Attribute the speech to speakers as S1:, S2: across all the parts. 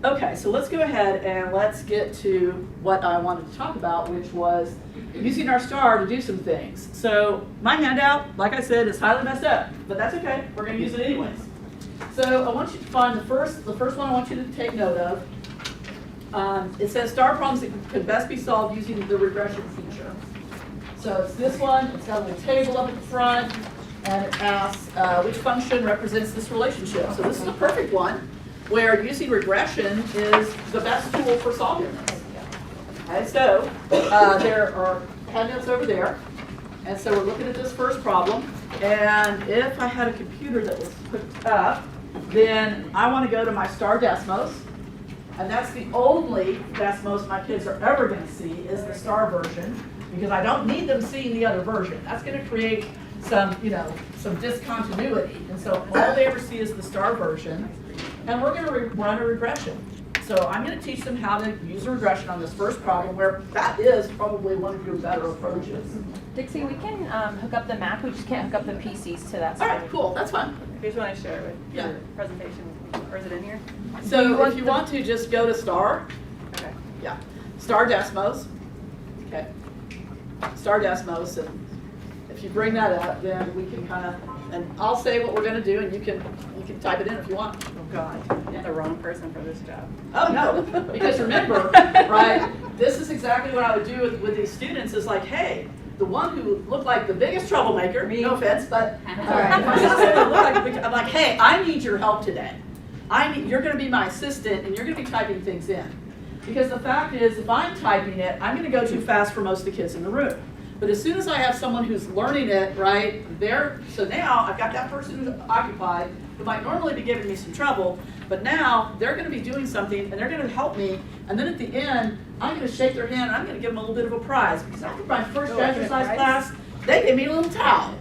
S1: Okay, so let's go ahead and let's get to what I wanted to talk about, which was using our star to do some things. So my handout, like I said, is highly messed up, but that's okay. We're going to use it anyways. So I want you to find the first one I want you to take note of. It says star problems that could best be solved using the regression feature. So it's this one. It's got a little table up at the front, and it asks which function represents this relationship. So this is a perfect one, where using regression is the best tool for solving this. Okay, so there are handouts over there, and so we're looking at this first problem. And if I had a computer that was hooked up, then I want to go to my star Desmos, and that's the only Desmos my kids are ever going to see is the star version, because I don't need them seeing the other version. That's going to create some, some discontinuity, and so all they ever see is the star version. And we're going to run a regression. So I'm going to teach them how to use a regression on this first problem, where that is probably one of your better approaches.
S2: Dixie, we can hook up the Mac, we just can't hook up the PCs to that.
S1: All right, cool, that's fine.
S2: Here's what I share it with your presentation, or is it in here?
S1: So if you want to, just go to star.
S2: Okay.
S1: Yeah, star Desmos. Okay, star Desmos, and if you bring that up, then we can kind of, and I'll say what we're going to do, and you can type it in if you want.
S2: Oh God, you're the wrong person for this job.
S1: Oh no, because remember, right, this is exactly what I would do with these students is like, hey, the one who looked like the biggest troublemaker, no offense, but if I saw someone who looked like I'm like, hey, I need your help today. You're going to be my assistant, and you're going to be typing things in. Because the fact is, if I'm typing it, I'm going to go too fast for most of the kids in the room. But as soon as I have someone who's learning it, right, so now I've got that person who's occupied, who might normally be giving me some trouble, but now they're going to be doing something, and they're going to help me, and then at the end, I'm going to shake their hand, and I'm going to give them a little bit of a prize, because after my first exercise class, they gave me a little towel,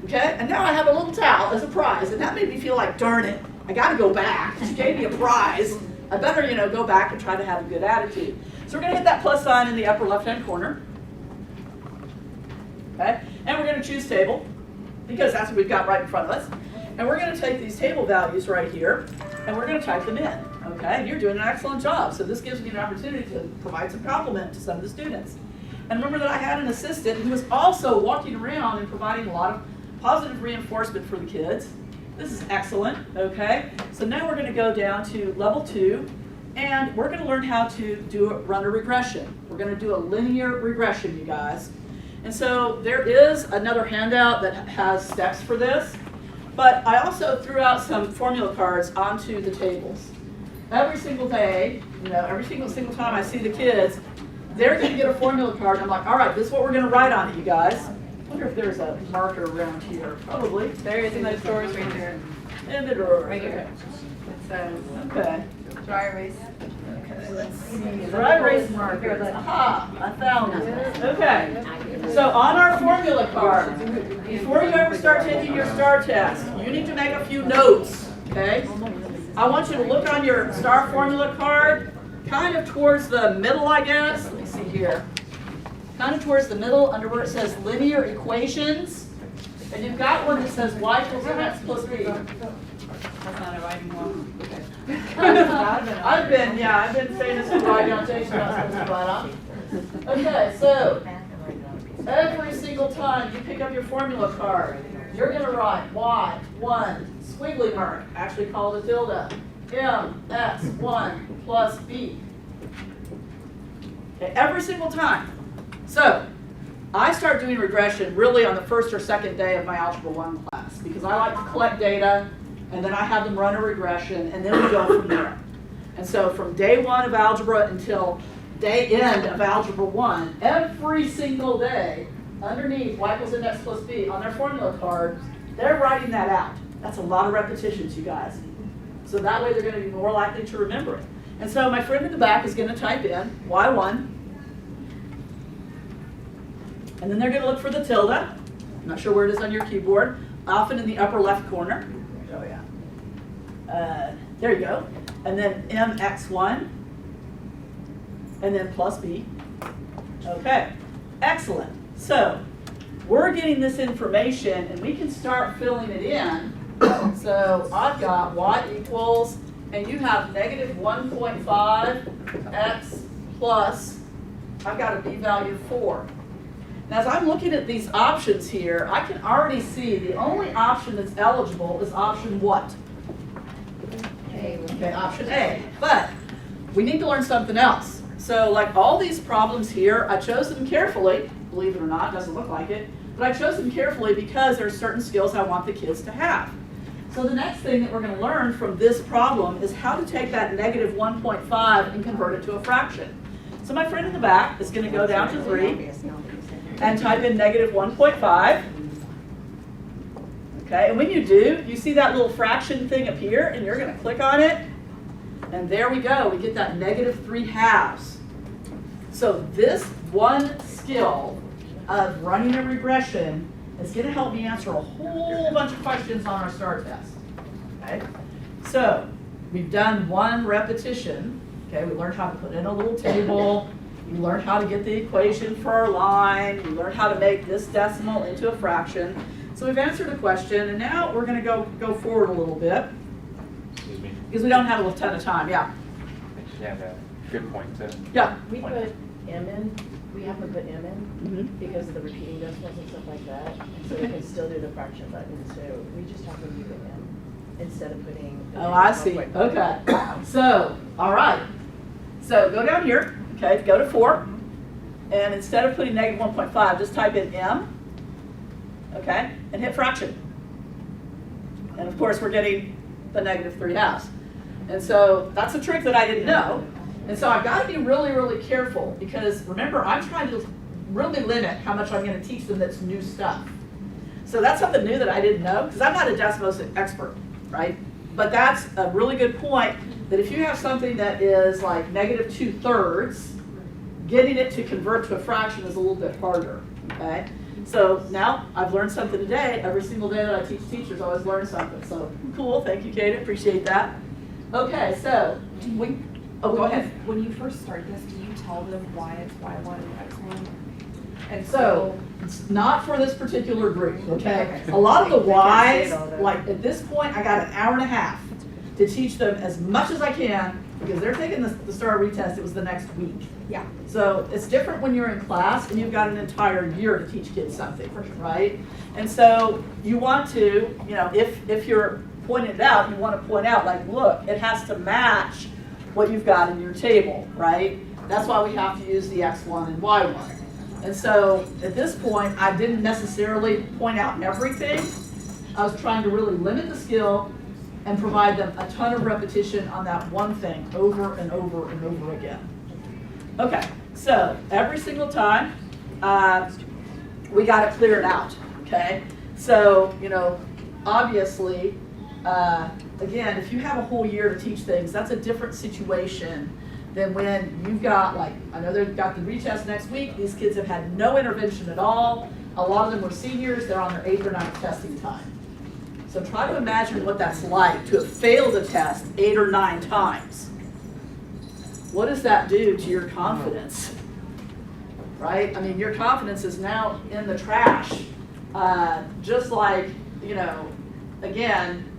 S1: okay, and now I have a little towel as a prize, and that made me feel like, darn it, I got to go back, she gave me a prize, I better, go back and try to have a good attitude. So we're going to hit that plus sign in the upper left-hand corner. Okay, and we're going to choose table, because that's what we've got right in front of us. And we're going to take these table values right here, and we're going to type them in. Okay, and you're doing an excellent job. So this gives me an opportunity to provide some compliment to some of the students. And remember that I had an assistant who was also walking around and providing a lot of positive reinforcement for the kids. This is excellent. Okay, so now we're going to go down to level 2, and we're going to learn how to run a regression. We're going to do a linear regression, you guys. And so there is another handout that has steps for this, but I also threw out some formula cards onto the tables. Every single day, every single time I see the kids, they're going to get a formula card. I'm like, all right, this is what we're going to write on it, you guys. I wonder if there's a marker around here. Probably.
S2: There is in those drawers right there.
S1: In the drawer.
S2: Right here. It says
S1: okay.
S2: Dry erase.
S1: Okay, let's see. Dry erase marker. Aha, I found it. Okay. So on our formula card, before you ever start taking your STAR test, you need to make a few notes, okay? I want you to look on your STAR formula card, kind of towards the middle, I guess. Let me see here. Kind of towards the middle, under where it says linear equations. And you've got one that says y equals mx plus b.
S2: That's not a writing one.
S1: Okay. I've been saying this for writing on tape, not supposed to write on. Okay, so every single time you pick up your formula card, you're going to write y1 squiggly mark, actually called a tilde, mx1 plus b. Okay, every single time. So I start doing regression really on the first or second day of my Algebra I class, because I like to collect data, and then I have them run a regression, and then we go from there. And so from day 1 of algebra until day end of Algebra I, every single day, underneath y equals mx plus b on their formula card, they're writing that out. That's a lot of repetitions, you guys. So that way they're going to be more likely to remember it. And so my friend in the back is going to type in y1, and then they're going to look for the tilde. I'm not sure where it is on your keyboard, often in the upper left corner. Oh yeah. There you go. And then mx1, and then plus b. Okay, excellent. So we're getting this information, and we can start filling it in. So I've got y equals and you have negative 1.5 x plus, I've got a b value of 4. Now, as I'm looking at these options here, I can already see the only option that's eligible is option what? Okay, option A. But we need to learn something else. So like all these problems here, I chose them carefully, believe it or not, doesn't look like it, but I chose them carefully because there are certain skills I want the kids to have. So the next thing that we're going to learn from this problem is how to take that negative 1.5 and convert it to a fraction. So my friend in the back is going to go down to 3 and type in negative 1.5. Okay, and when you do, you see that little fraction thing appear, and you're going to click on it, and there we go. We get that negative 3/2. So this one skill of running a regression is going to help me answer a whole bunch of questions on our STAR test. Okay, so we've done one repetition. Okay, we learned how to put in a little table. You learned how to get the equation for our line. You learned how to make this decimal into a fraction. So we've answered a question, and now we're going to go forward a little bit.
S3: Excuse me.
S1: Because we don't have a ton of time. Yeah.
S3: Yeah, that good point too.
S1: Yeah.
S4: We put M in, we have to put M in
S1: Mm-hmm.
S4: because of the repeating decimals and stuff like that. And so we can still do the fraction button, so we just have to leave it in instead of putting. the
S1: Oh, I see.
S4: 1.5.
S1: Okay. So, all right. So go down here. Okay, go to 4. And instead of putting negative 1.5, just type in M. Okay, and hit fraction. And of course, we're getting the negative 3/2. And so that's a trick that I didn't know. And so I've got to be really, really careful because remember, I'm trying to really limit how much I'm going to teach them that's new stuff. So that's something new that I didn't know because I'm not a Desmos expert, right? But that's a really good point that if you have something that is like negative 2/3, getting it to convert to a fraction is a little bit harder, okay? So now I've learned something today. Every single day that I teach teachers, I always learn something. So cool, thank you, Kate, appreciate that. Okay, so go ahead.
S5: When you first start this, do you tell them why it's y1 and x1? And
S1: So it's not for this particular group, okay?
S5: Okay.
S1: A lot of the
S4: They can't say
S1: whys,
S4: it all day.
S1: like at this point, I got an hour and a half to teach them as much as I can because they're taking the STAR retest, it was the next week.
S5: yeah,
S1: So it's different when you're in class and you've got an entire year to teach kids something, right? And so you want to, you know, if you're pointing it out, you want to point out like, look, it has to match what you've got in your table, right? That's why we have to use the X1 and Y1. And so at this point, I didn't necessarily point out everything. I was trying to really limit the skill and provide them a ton of repetition on that one thing over and over and over again. Okay, so every single time, we got to clear it out, okay? So, you know, obviously, again, if you have a whole year to teach things, that's a different situation than when you've got, like, I know they've got the retest next week. These kids have had no intervention at all. A lot of them were seniors. They're on their 8th or 9th testing time. So try to imagine what that's like to have failed a test 8 or 9 times. What does that do to your confidence? Right? I mean, your confidence is now in the trash. Just like, you know, again,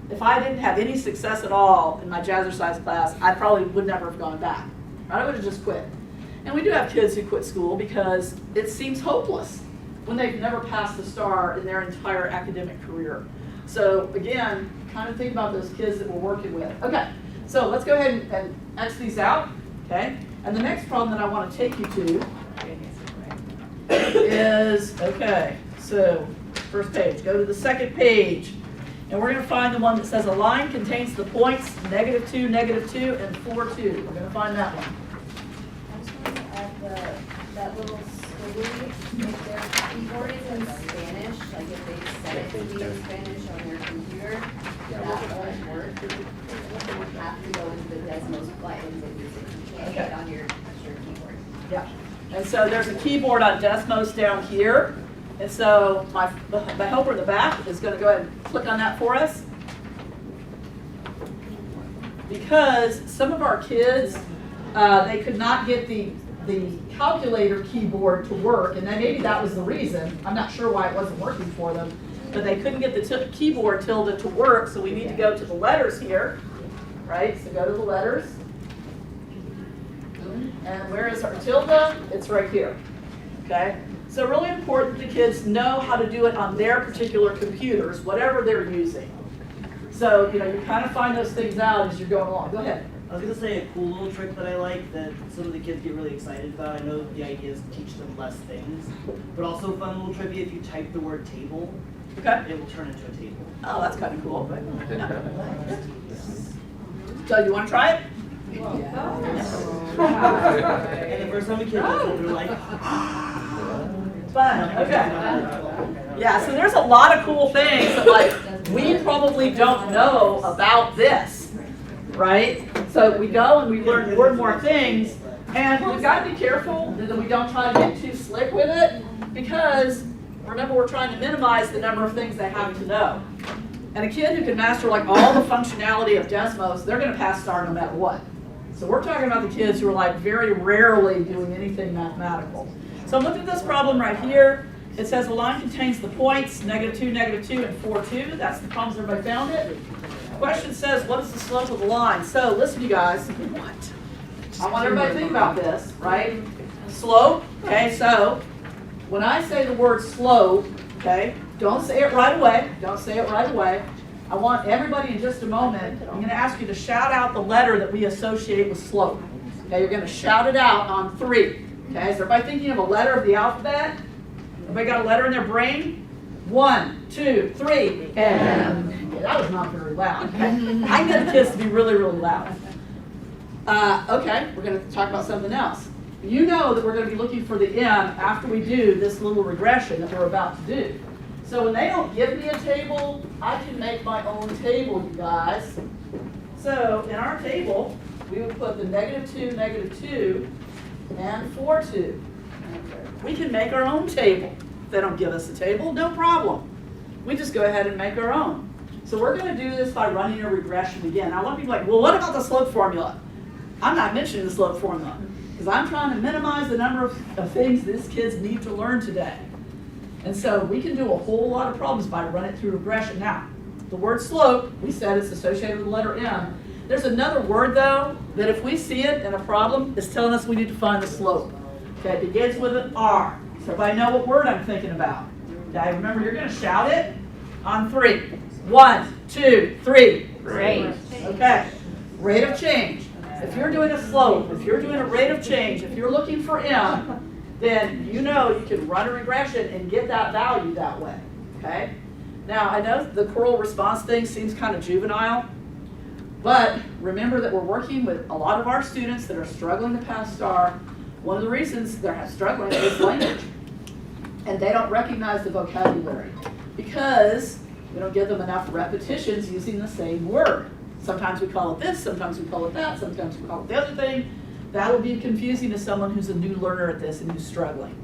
S1: if I didn't have any success at all in my jazzercise class, I probably would never have gone back. Right? I would have just quit. And we do have kids who quit school because it seems hopeless when they've never passed the STAR in their entire academic career. So again, kind of think about those kids that we're working with. Okay, so let's go ahead and X these out, okay? And the next problem that I want to take you to is, okay, so first page, go to the second page. And we're going to find the one that says a line contains the points -2, -2, and 4, 2. We're going to find that one.
S6: I just wanted to add that little squiggly, if their keyboard is in Spanish, like if they set it to be in Spanish on their computer, that won't work. You have to go into the Desmos buttons and use it. You can't hit on your keyboard.
S1: Yeah. And so there's a keyboard on Desmos down here. And so the helper in the back is going to go ahead and click on that for us. Because some of our kids, they could not get the calculator keyboard to work, and then maybe that was the reason. I'm not sure why it wasn't working for them, but they couldn't get the keyboard tilde to work, so we need to go to the letters here. right? So go to the letters. And where is our tilde? It's right here, okay? So really important the kids know how to do it on their particular computers, whatever they're using. So, you know, you kind of find those things out as you're going along. Go ahead.
S7: I was going to say a cool little trick that I like that some of the kids get really excited about. I know the idea is to teach them less things, but also a fun little trivia, if you type the word table,
S1: Okay.
S7: it will turn into a table.
S1: Oh, that's kind of cool. So you want to try it?
S7: And the first time a kid does it, they're like,
S1: Fun, okay. Yeah, so there's a lot of cool things that like we probably don't know about this, right? So we go and we learn more and more things, and we've got to be careful that we don't try to get too slick with it, because remember we're trying to minimize the number of things they have to know. And a kid who can master like all the functionality of Desmos, they're going to pass STAR no matter what. So we're talking about the kids who are like very rarely doing anything mathematical. So I'm looking at this problem right here. It says the line contains the points, -2, -2, and 4, 2. That's the problems everybody found it. Question says, what is the slope of the line? So listen, you guys. What? I want everybody to think about this, right? Slope, okay, so when I say the word slope, okay, don't say it right away. Don't say it right away. I want everybody in just a moment, I'm going to ask you to shout out the letter that we associate with slope. Okay, you're going to shout it out on 3. Okay, is everybody thinking of a letter of the alphabet? Everybody got a letter in their brain? 1, 2, 3, and yeah, that was not very loud. Okay. I can get the kids to be really, really loud. Okay, we're going to talk about something else. You know that we're going to be looking for the M after we do this little regression that we're about to do. So when they don't give me a table, I can make my own table, you guys. So in our table, we would put the -2, -2, and 4, 2. We can make our own table. If they don't give us a table, no problem. We just go ahead and make our own. So we're going to do this by running a regression again. I want people like, well, what about the slope formula? I'm not mentioning the slope formula because I'm trying to minimize the number of things these kids need to learn today. And so we can do a whole lot of problems by running it through regression. Now, the word slope, we said it's associated with the letter M. There's another word, though, that if we see it in a problem, it's telling us we need to find the slope. Okay, it begins with an R. So everybody know what word I'm thinking about. Okay, remember, you're going to shout it on 3. 1, 2, 3.
S2: Rate.
S1: Okay, rate of change. If you're doing a slope, if you're doing a rate of change, if you're looking for M, then you know you can run a regression and get that value that way, okay? Now, I know the choral response thing seems kind of juvenile, but remember that we're working with a lot of our students that are struggling to pass STAR. One of the reasons they're struggling is language, and they don't recognize the vocabulary because we don't give them enough repetitions using the same word. Sometimes we call it this, sometimes we call it that, sometimes we call it the other thing. That will be confusing to someone who's a new learner at this and who's struggling.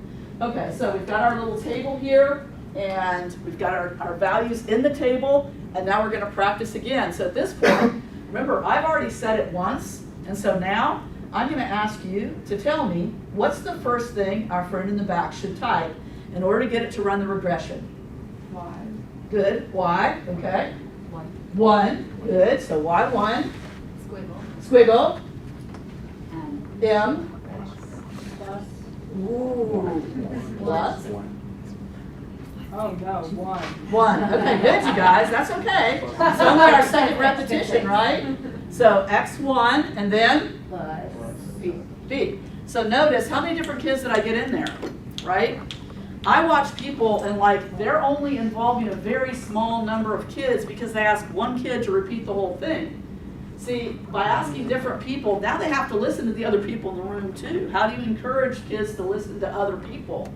S1: Okay, so we've got our little table here, and we've got our values in the table, and now we're going to practice again. So at this point, remember, I've already said it once, and so now I'm going to ask you to tell me what's the first thing our friend in the back should type in order to get it to run the regression.
S5: Why?
S1: Good. Y, okay. 1, good. So Y1. Squiggle. M. Ooh. Plus.
S5: Oh, no, 1.
S1: 1. Okay, good, you guys. That's okay. It's only our second repetition, right? So X1 and then B. So notice how many different kids did I get in there, right? I watch people and like they're only involving a very small number of kids because they ask one kid to repeat the whole thing. See, by asking different people, now they have to listen to the other people in the room too. How do you encourage kids to listen to other people,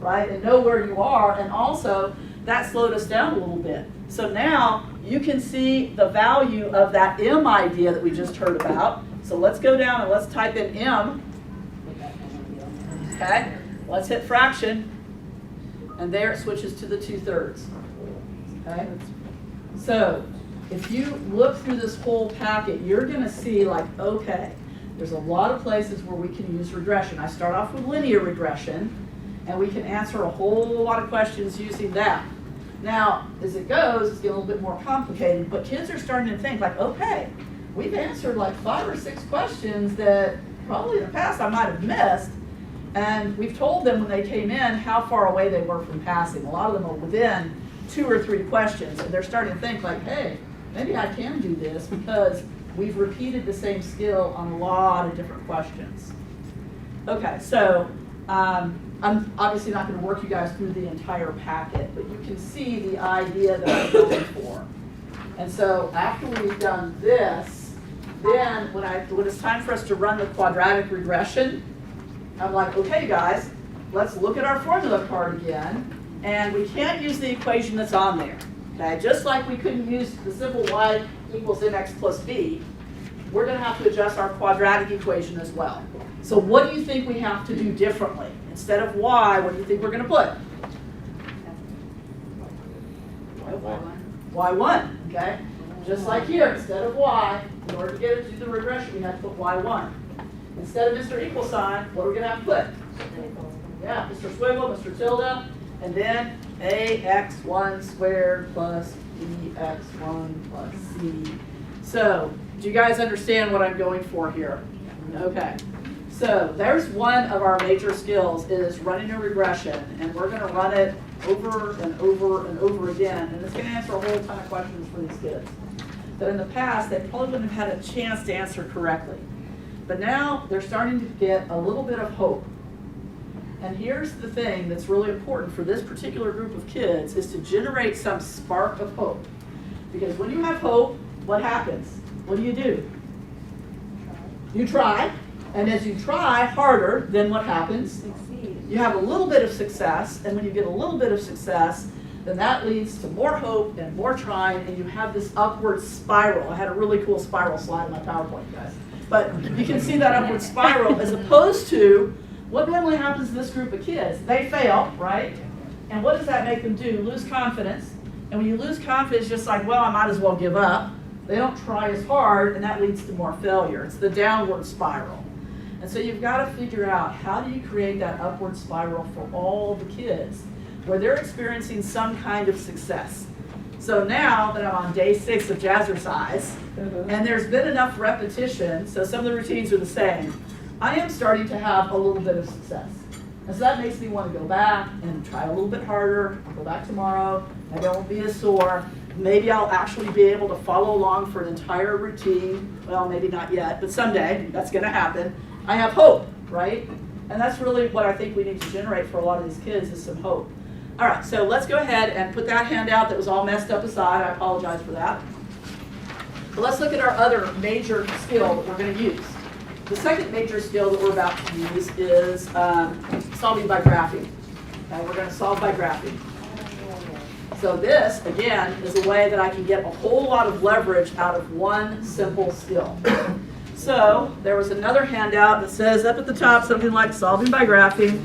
S1: right? And know where you are, and also that slowed us down a little bit. So now you can see the value of that M idea that we just heard about. So let's go down and let's type in M. Okay, let's hit fraction. And there it switches to the 2/3. Okay, so if you look through this whole packet, you're going to see like, okay, there's a lot of places where we can use regression. I start off with linear regression, and we can answer a whole lot of questions using that. Now, as it goes, it's getting a little bit more complicated, but kids are starting to think like, okay, we've answered like 5 or 6 questions that probably in the past I might have missed. And we've told them when they came in how far away they were from passing. A lot of them are within 2 or 3 questions, and they're starting to think like, hey, maybe I can do this because we've repeated the same skill on a lot of different questions. Okay, so I'm obviously not going to work you guys through the entire packet, but you can see the idea that I'm going for. And so after we've done this, then when it's time for us to run the quadratic regression, I'm like, okay guys, let's look at our formula card again, and we can't use the equation that's on there. Okay, just like we couldn't use the simple y equals mx plus b, we're going to have to adjust our quadratic equation as well. So what do you think we have to do differently? Instead of y, what do you think we're going to put? y1, okay? Just like here, instead of y, in order to get it to the regression, we have to put y1. Instead of Mr. Equal sign, what are we going to have to put? Yeah, Mr. Swiggle, Mr. Tilde, and then ax1 squared plus bx1 plus c. So, do you guys understand what I'm going for here? Okay. So, there's one of our major skills is running a regression, and we're going to run it over and over and over again, and it's going to answer a whole ton of questions for these kids that in the past they probably wouldn't have had a chance to answer correctly. But now they're starting to get a little bit of hope. And here's the thing that's really important for this particular group of kids is to generate some spark of hope. Because when you have hope, what happens? What do? You try. And as you try harder, then what happens? You have a little bit of success. And when you get a little bit of success, then that leads to more hope and more trying. And you have this upward spiral. I had a really cool spiral slide in my PowerPoint, guys. But you can see that upward spiral as opposed to what normally happens to this group of kids. They fail, right? And what does that make them do? Lose confidence. And when you lose confidence, just like, well, I might as well give up. They don't try as hard, and that leads to more failure. It's the downward spiral. And so you've got to figure out how do you create that upward spiral for all the kids where they're experiencing some kind of success. So now that I'm on day 6 of Jazzercise, and there's been enough repetition, so some of the routines are the same, I am starting to have a little bit of success. And so that makes me want to go back and try a little bit harder. I'll go back tomorrow. Maybe I won't be as sore. Maybe I'll actually be able to follow along for an entire routine. Well, maybe not yet, but someday that's going to happen. I have hope, right? And that's really what I think we need to generate for a lot of these kids is some hope. All right, so let's go ahead and put that handout that was all messed up aside. I apologize for that. But let's look at our other major skill that we're going to use. The second major skill that we're about to use is solving by graphing. Okay, we're going to solve by graphing. So this, again, is a way that I can get a whole lot of leverage out of one simple skill. So there was another handout that says up at the top something like solving by graphing.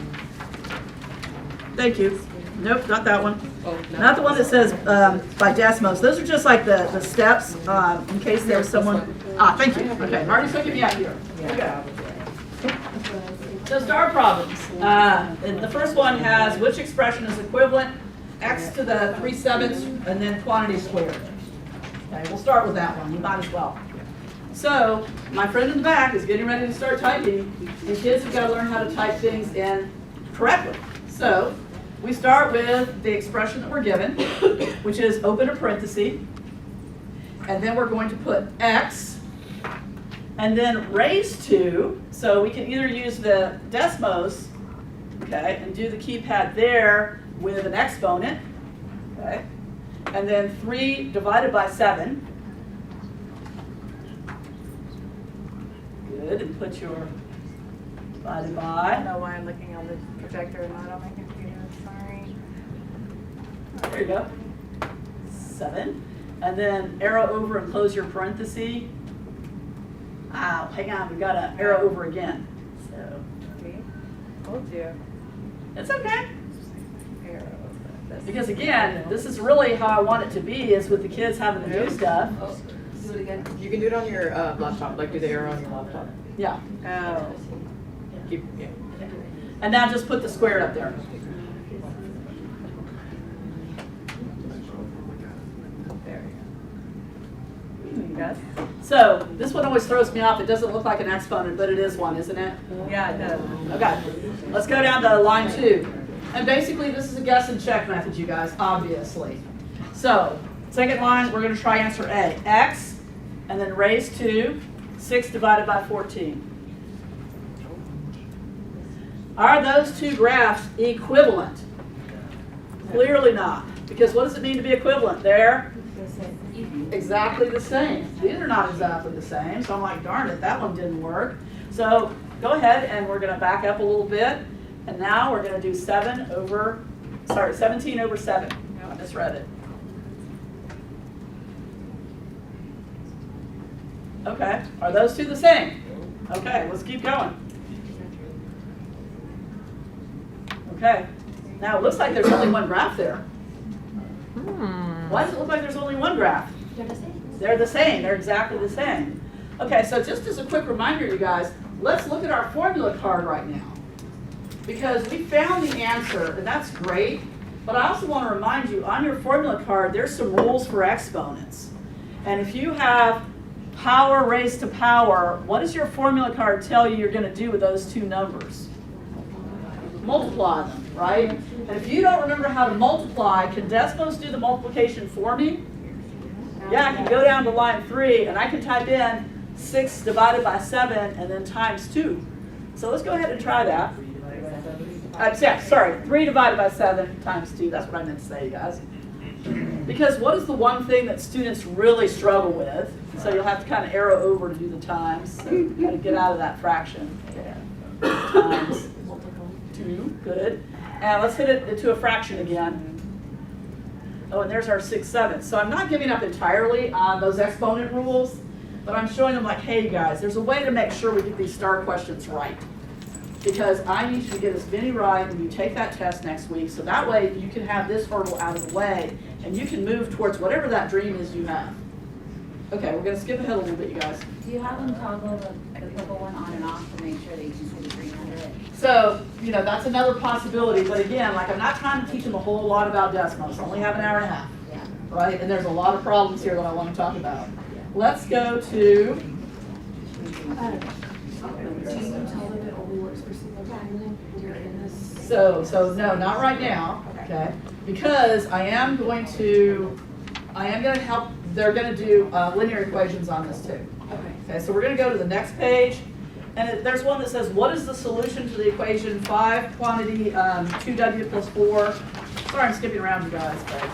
S1: Thank you. Nope, not that one. Not the one that says by Desmos. Those are just like the steps in case there was someone. Thank you. Okay, Marty's looking me out here. Here we go. So star problems. And the first one has which expression is equivalent x to the 3/7 and then quantity squared. Okay, we'll start with that one. You might as well. So my friend in the back is getting ready to start typing, and kids have got to learn how to type things in correctly. So we start with the expression that we're given, which is open a parenthesis, and then we're going to put x, and then raise to, so we can either use the Desmos, okay, and do the keypad there with an exponent, okay, and then 3 divided by 7. Good, and put your divided by.
S2: I don't know why I'm looking on the projector and not on my computer, sorry.
S1: There you go. 7. And then arrow over and close your parenthesis. Hang on, we've got to arrow over again. So
S2: Told you.
S1: it's okay.
S2: Arrow.
S1: Because again, this is really how I want it to be, is with the kids having to do stuff.
S6: Do it again.
S5: You can do it on your laptop, like do the arrow on your laptop.
S1: Yeah.
S2: Oh.
S5: Keep, yeah.
S1: And now just put the square up there.
S2: There you go.
S1: Yes. So this one always throws me off. It doesn't look like an exponent, but it is one, isn't it?
S7: Yeah, it does.
S1: Okay, let's go down to line 2. And basically this is a guess and check method, you guys, obviously. So, second line, we're going to try answer A. X, and then raised to 6 divided by 14. Are those two graphs equivalent? Clearly not. Because what does it mean to be equivalent? They're exactly the same. These are not exactly the same. So I'm like, darn it, that one didn't work. So go ahead and we're going to back up a little bit. And now we're going to do 17 over 7. I misread it. Okay, are those two the same? Okay, let's keep going. Okay, now it looks like there's only one graph there. Why does it look like there's only one graph? They're the same, they're exactly the same. Okay, so just as a quick reminder, you guys, let's look at our formula card right now. Because we found the answer, and that's great, but I also want to remind you, on your formula card, there's some rules for exponents. And if you have power raised to power, what does your formula card tell you you're going to do with those two numbers? Multiply them, right? And if you don't remember how to multiply, can Desmos do the multiplication for me? Yeah, I can go down to line 3 and I can type in 6 divided by 7 and then times 2. So let's go ahead and try that. Yeah, sorry, 3 divided by 7 times 2. That's what I meant to say, you guys. Because what is the one thing that students really struggle with? So you'll have to kind of arrow over to do the times. So kind of get out of that fraction. Times 2, good. And let's hit it into a fraction again. Oh, and there's our 6/7. So I'm not giving up entirely on those exponent rules, but I'm showing them like, hey guys, there's a way to make sure we get these star questions right. Because I need you to get as many right when you take that test next week, so that way you can have this hurdle out of the way, and you can move towards whatever that dream is you have. Okay, we're going to skip ahead a little bit, you guys.
S8: Do you have them toggle the purple one on and off to make sure that you can see the green under it?
S1: So, you know, that's another possibility, but again, like I'm not trying to teach them a whole lot about Desmos. I only have an hour and a half,
S8: Yeah.
S1: right? And there's a lot of problems here that I want to talk about. Let's go to...
S5: Do you tell them it only works for single time during this?
S1: So no, not right now, okay? Because I am going to help, they're going to do linear equations on this too. Okay, so we're going to go to the next page, and there's one that says, what is the solution to the equation 5 quantity 2w plus 4? Sorry, I'm skipping around, you guys. But.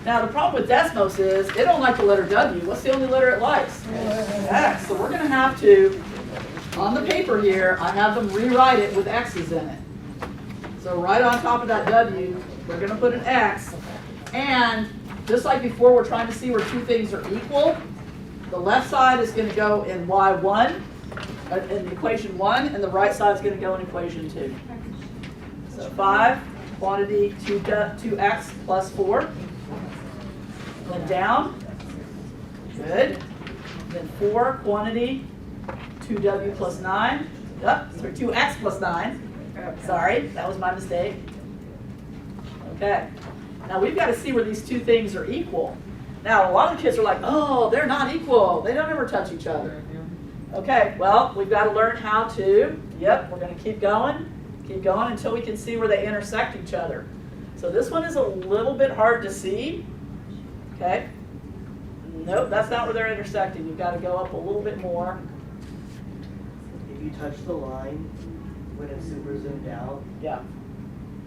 S1: Now, the problem with Desmos is it don't like the letter W. What's the only letter it likes? X. So we're going to have to, on the paper here, I have them rewrite it with X's in it. So right on top of that W, we're going to put an X. And just like before, we're trying to see where two things are equal. The left side is going to go in Y1, in equation 1, and the right side is going to go in equation 2. So 5, quantity 2x plus 4. Then down. Good. Then 4, quantity 2w plus 9. Sorry, 2x plus 9. Sorry, that was my mistake. Okay. Now we've got to see where these two things are equal. Now a lot of the kids are like, oh, they're not equal. They don't ever touch each other. Okay, well, we've got to learn how to, we're going to keep going until we can see where they intersect each other. So this one is a little bit hard to see. Okay. Nope, that's not where they're intersecting. You've got to go up a little bit more.
S7: If you touch the line, when it's super zoomed out,
S1: Yeah,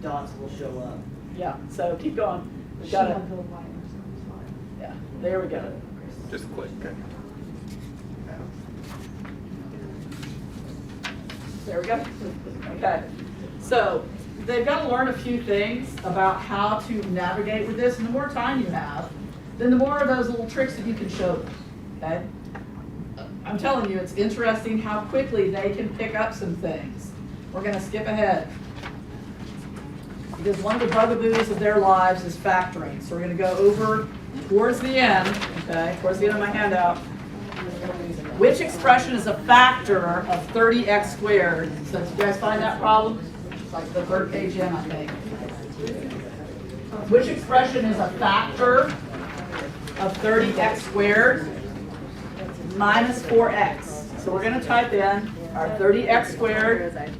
S7: dots will show up.
S1: yeah. So keep going. We've got to, yeah, there we go.
S3: Just click. Okay.
S1: There we go. Okay. So they've got to learn a few things about how to navigate with this. And the more time you have, then the more of those little tricks that you can show them. Okay? I'm telling you, it's interesting how quickly they can pick up some things. We're going to skip ahead. Because one of the bugaboos of their lives is factoring. So we're going to go over towards the end, okay, towards the end of my handout. Which expression is a factor of 30x squared? So did you guys find that problem? It's like the third page in, I think. Which expression is a factor of 30x squared minus 4x. So we're going to type in our 30x squared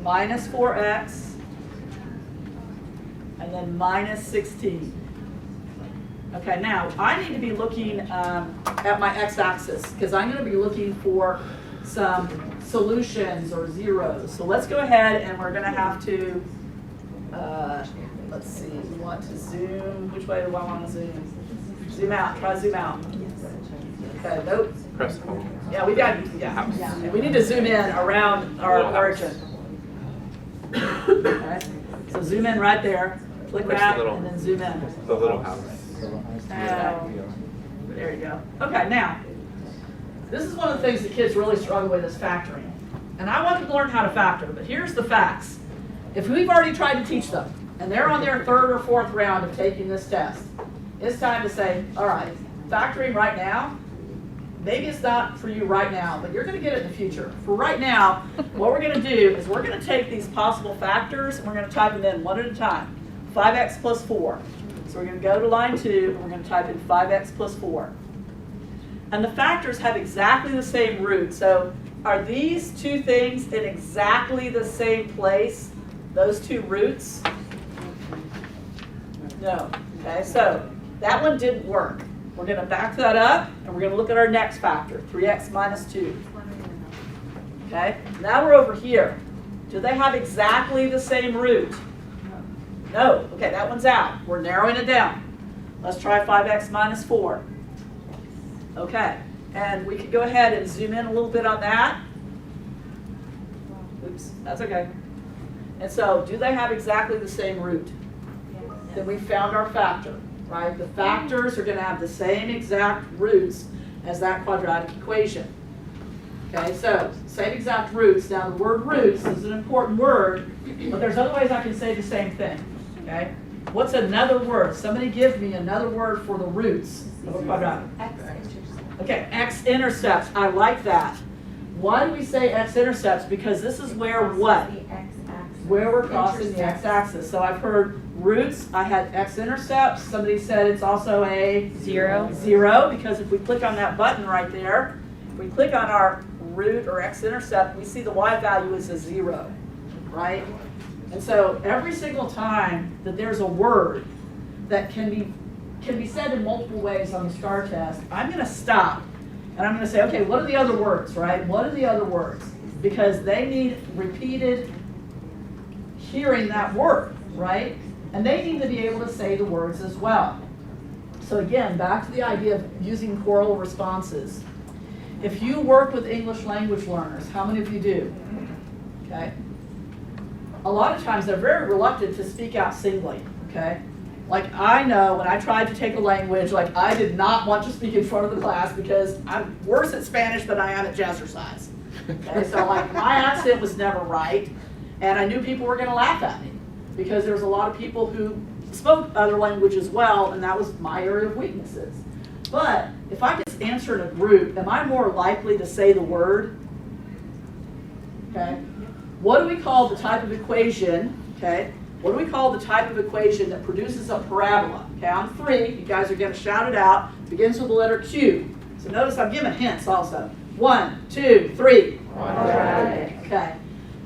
S1: minus 4x and then minus 16. Okay, now I need to be looking at my x-axis because I'm going to be looking for some solutions or zeros. So let's go ahead and we're going to have to, let's see, we want to zoom. Which way do I want to zoom? Zoom out, try zoom out. Okay, nope.
S3: Press home.
S1: Yeah, we got, yeah. We need to zoom in around our
S3: Little house.
S1: origin. Okay, so zoom in right there, click
S3: Where's
S1: that,
S3: the little-
S1: and then zoom in.
S3: The little house.
S1: There you go. Okay, now, this is one of the things that kids really struggle with is factoring. And I want them to learn how to factor, but here's the facts. If we've already tried to teach them, and they're on their 3rd or 4th round of taking this test, it's time to say, all right, factoring right now, maybe it's not for you right now, but you're going to get it in the future. For right now, what we're going to do is we're going to take these possible factors and we're going to type them in one at a time. 5x plus 4. So we're going to go to line 2 and we're going to type in 5x plus 4. And the factors have exactly the same root. So are these two things in exactly the same place? Those two roots? No. Okay, so that one didn't work. We're going to back that up and we're going to look at our next factor, 3x minus 2. Okay, now we're over here. Do they have exactly the same root? No. Okay, that one's out. We're narrowing it down. Let's try 5x minus 4. Okay, and we could go ahead and zoom in a little bit on that. Oops, that's okay. And so, do they have exactly the same root? Then we found our factor, right? The factors are going to have the same exact roots as that quadratic equation. Okay, so same exact roots. Now the word roots is an important word, but there's other ways I can say the same thing. Okay, what's another word? Somebody give me another word for the roots of a quadratic. Okay, x-intercepts. I like that. Why do we say x-intercepts? Because this is where what? Where we're crossing the x-axis. So I've heard roots. I had x-intercepts. Somebody said it's also a
S2: Zero.
S1: Zero, because if we click on that button right there, if we click on our root or x-intercept, we see the y value is a 0, right? And so every single time that there's a word that can be said in multiple ways on the STAR test, I'm going to stop and I'm going to say, okay, what are the other words, right? What are the other words? Because they need repeated hearing that word, right? And they need to be able to say the words as well. So again, back to the idea of using choral responses. If you work with English language learners, how many of you do? Okay. A lot of times they're very reluctant to speak out singly, okay? Like I know when I tried to take a language, like I did not want to speak in front of the class because I'm worse at Spanish than I am at jazzercise. Okay, so like my accent was never right, and I knew people were gonna laugh at me because there was a lot of people who spoke other languages well, and that was my area of weaknesses. But if I could answer in a group, am I more likely to say the word? Okay. What do we call the type of equation, okay? What do we call the type of equation that produces a parabola? Okay, on 3, you guys are going to shout it out. Begins with the letter Q. So notice I'm giving hints also. 1, 2, 3. Okay.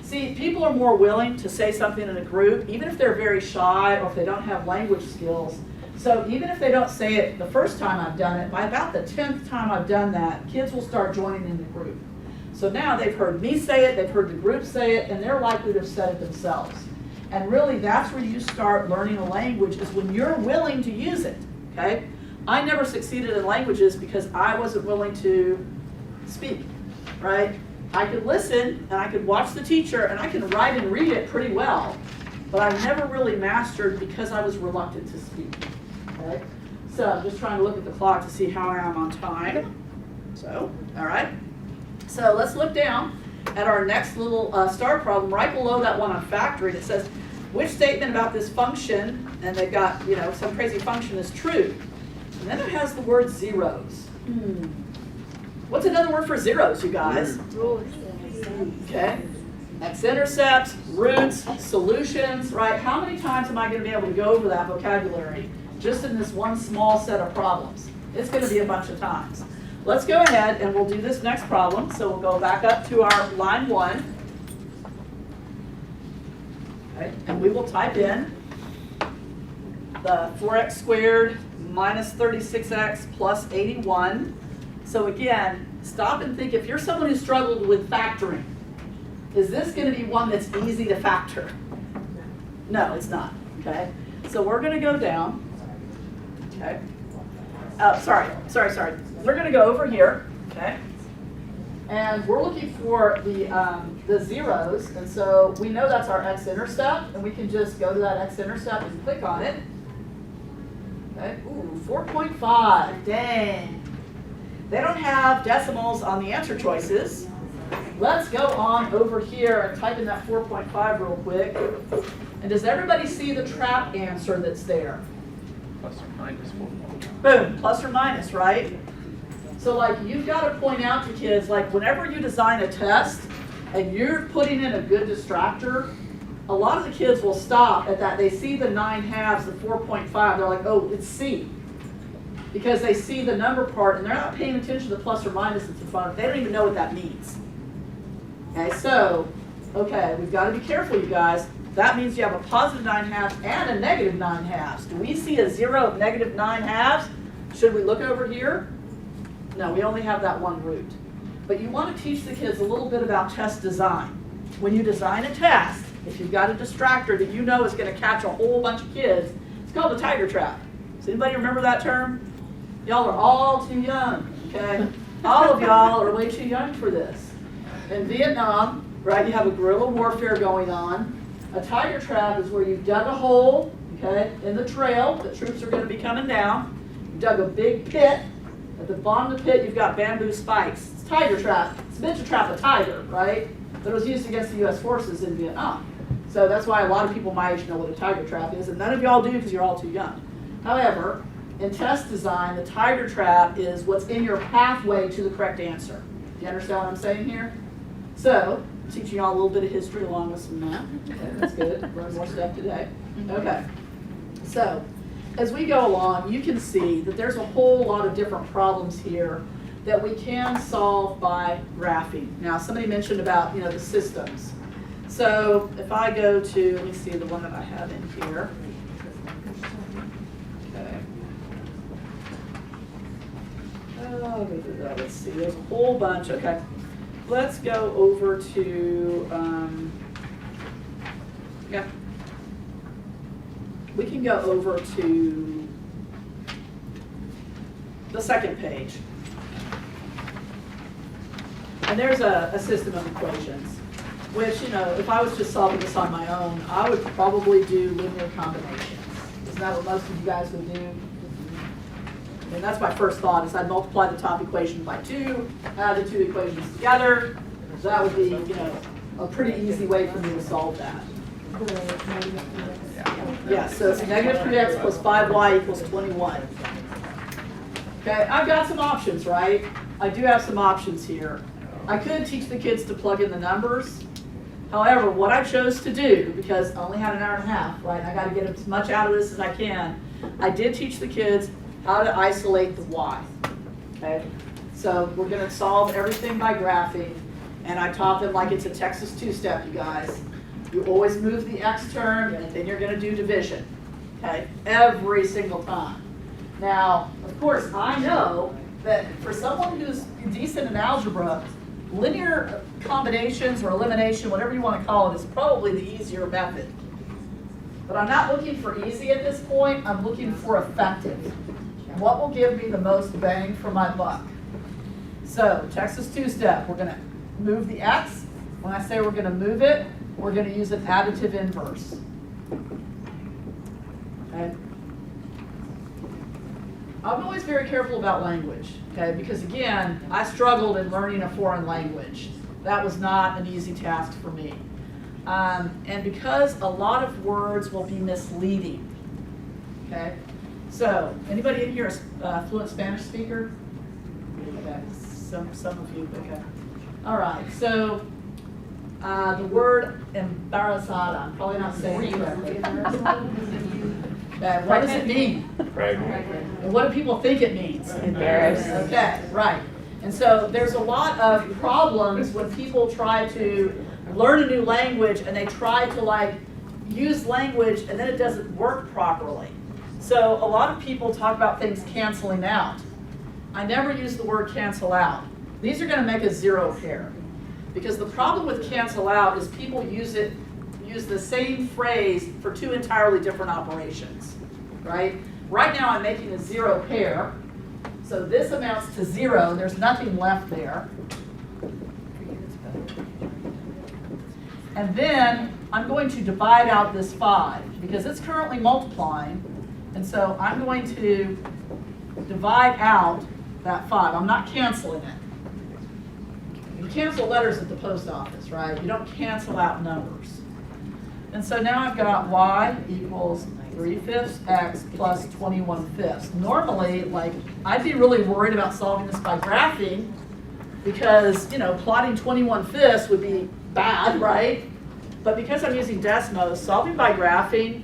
S1: See, people are more willing to say something in a group, even if they're very shy or if they don't have language skills. So even if they don't say it the first time I've done it, by about the 10th time I've done that, kids will start joining in the group. So now they've heard me say it, they've heard the group say it, and they're likely to have said it themselves. And really, that's where you start learning a language, is when you're willing to use it, okay? I never succeeded in languages because I wasn't willing to speak, right? I could listen, and I could watch the teacher, and I could write and read it pretty well, but I never really mastered because I was reluctant to speak, okay? So I'm just trying to look at the clock to see how I am on time. So, all right. So let's look down at our next little STAR problem. Right below that one on factoring, it says, which statement about this function, and they've got, you know, some crazy function is true. And then it has the word zeros. What's another word for zeros, you guys? Okay. X-intercepts, roots, solutions, right? How many times am I going to be able to go over that vocabulary just in this one small set of problems? It's going to be a bunch of times. Let's go ahead and we'll do this next problem. So we'll go back up to our line 1. Okay, and we will type in the 4x squared minus 36x plus 81. So again, stop and think, if you're someone who struggled with factoring, is this going to be one that's easy to factor? No, it's not. Okay, so we're going to go down. Okay. Sorry. We're going to go over here. Okay. And we're looking for the zeros, and so we know that's our x-intercept, and we can just go to that x-intercept and click on it. Okay. Ooh, 4.5. Dang. They don't have decimals on the answer choices. Let's go on over here and type in that 4.5 real quick. And does everybody see the trap answer that's there?
S3: Plus or minus 4.
S1: Boom, plus or minus, right? So like you've got to point out to kids, like whenever you design a test and you're putting in a good distractor, a lot of the kids will stop at that. They see the 9/2, the 4.5, they're like, oh, it's C. Because they see the number part and they're not paying attention to the plus or minus that's in front of them. They don't even know what that means. Okay, so, we've got to be careful, you guys. That means you have a positive 9/2 and a negative 9/2. Do we see a 0 of negative 9/2? Should we look over here? No, we only have that one root. But you want to teach the kids a little bit about test design. When you design a test, if you've got a distractor that you know is going to catch a whole bunch of kids, it's called a tiger trap. Does anybody remember that term? Y'all are all too young, okay? All of y'all are way too young for this. In Vietnam, right, you have a guerrilla warfare going on. A tiger trap is where you've dug a hole, okay, in the trail. The troops are going to be coming down. You dug a big pit. At the bottom of the pit, you've got bamboo spikes. It's a tiger trap. It's meant to trap a tiger, right? But it was used against the U.S. forces in Vietnam. So that's why a lot of people my age know what a tiger trap is, and none of y'all do because you're all too young. However, in test design, the tiger trap is what's in your pathway to the correct answer. Do you understand what I'm saying here? So, teaching y'all a little bit of history along with some math. Okay, that's good. Learn more stuff today. Okay. So, as we go along, you can see that there's a whole lot of different problems here that we can solve by graphing. Now, somebody mentioned about, the systems. So, if I go to, let me see the one that I have in here. Okay. Let's see, there's a whole bunch. Okay. Let's go over to, we can go over to the second page. And there's a system of equations, which, if I was just solving this on my own, I would probably do linear combinations. Isn't that what most of you guys would do? And that's my first thought, is I'd multiply the top equation by 2, add the two equations together. So that would be, a pretty easy way for me to solve that. Yeah, so it's negative 3x plus 5y equals 21. Okay, I've got some options, right? I do have some options here. I could teach the kids to plug in the numbers. However, what I chose to do, because I only had an hour and a half, right? I got to get as much out of this as I can. I did teach the kids how to isolate the y. Okay, so we're going to solve everything by graphing, and I taught them like it's a Texas two-step, you guys. You always move the x term, and then you're going to do division. Okay, every single time. Now, of course, I know that for someone who's decent in algebra, linear combinations or elimination, whatever you want to call it, is probably the easier method. But I'm not looking for easy at this point. I'm looking for effective. What will give me the most bang for my buck? So, Texas two-step, we're going to move the x. When I say we're going to move it, we're going to use an additive inverse. Okay? I'm always very careful about language, okay? Because again, I struggled in learning a foreign language. That was not an easy task for me. And because a lot of words will be misleading, okay? So, anybody in here is a fluent Spanish speaker? Okay, some of you, okay. All right, so The word embarazada, I'm probably not saying it correctly. What does it mean? And what do people think it means?
S2: Embarrassed.
S1: Okay, right. And so there's a lot of problems when people try to learn a new language and they try to like use language and then it doesn't work properly. So a lot of people talk about things canceling out. I never use the word cancel out. These are going to make a zero pair. Because the problem with cancel out is people use the same phrase for two entirely different operations, right? Right now I'm making a zero pair, so this amounts to 0, there's nothing left there. And then I'm going to divide out this 5, because it's currently multiplying, and so I'm going to divide out that 5. I'm not canceling it. You cancel letters at the post office, right? You don't cancel out numbers. And so now I've got y equals 3/5 x plus 21/5. Normally, like, I'd be really worried about solving this by graphing because, you know, plotting 21/5 would be bad, right? But because I'm using Desmos, solving by graphing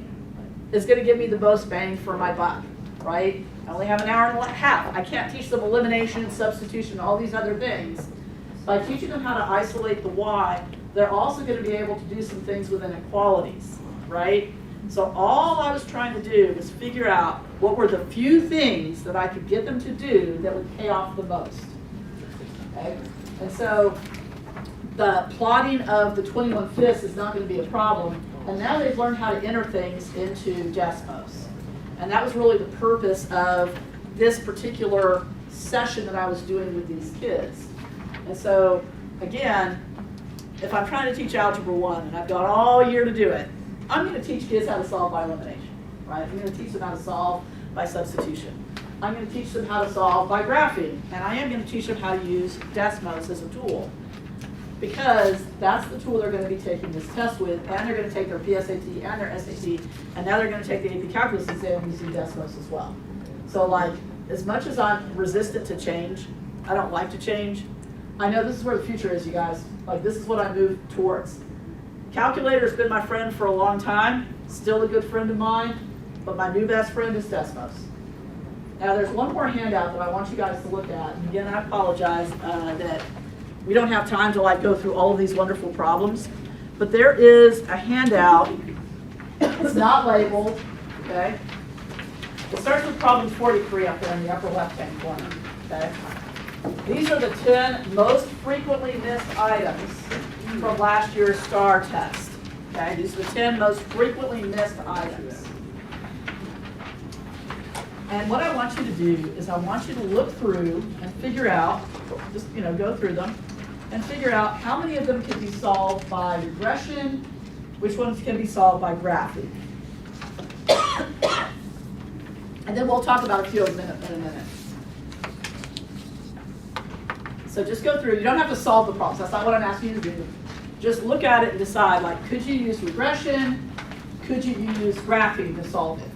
S1: is going to give me the most bang for my buck, right? I only have an hour and a half. I can't teach them elimination, substitution, all these other things. By teaching them how to isolate the y, they're also going to be able to do some things with inequalities, right? So all I was trying to do was figure out what were the few things that I could get them to do that would pay off the most. Okay? And so the plotting of the 21/5 is not going to be a problem. And now they've learned how to enter things into Desmos. And that was really the purpose of this particular session that I was doing with these kids. And so, again, if I'm trying to teach Algebra I and I've got all year to do it, I'm going to teach kids how to solve by elimination, right? I'm going to teach them how to solve by substitution. I'm going to teach them how to solve by graphing, and I am going to teach them how to use Desmos as a tool, because that's the tool they're going to be taking this test with, and they're going to take their PSAT and their SAT, and now they're going to take the AP Calculus exam using Desmos as well. So, like, as much as I'm resistant to change, I don't like to change, I know this is where the future is, you guys. Like, this is what I move towards. Calculator's been my friend for a long time, still a good friend of mine, but my new best friend is Desmos. Now, there's one more handout that I want you guys to look at. And again, I apologize that we don't have time to like go through all of these wonderful problems, but there is a handout. It's not labeled, okay? It starts with problem 43 up there in the upper left-hand corner, okay? These are the 10 most frequently missed items from last year's STAR test. Okay, these are the 10 most frequently missed items. And what I want you to do is I want you to look through and figure out, just go through them, and figure out how many of them can be solved by regression, which ones can be solved by graphing. And then we'll talk about a few of them in a minute. So just go through. You don't have to solve the problems. That's not what I'm asking you to do. Just look at it and decide, like, could you use regression? Could you use graphing to solve it?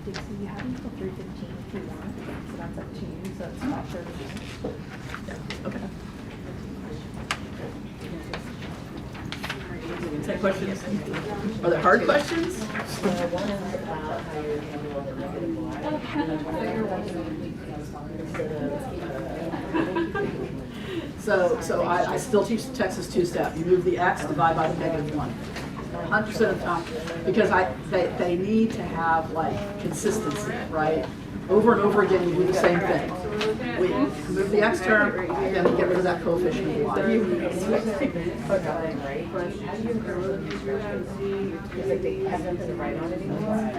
S2: Dixie, you have until 3:15 if you want, so that's up to you, so it's 5:30.
S1: Okay. Take questions. Are there hard questions?
S4: So one is about how you're handling the negative y.
S1: So I still teach the Texas two-step. You move the x, divide by the -1. 100% of the time, because they need to have like consistency, right? Over and over again, you do the same thing. We move the x term, then we get rid of that coefficient of y.
S4: How do you Because like they have nothing to write on anymore.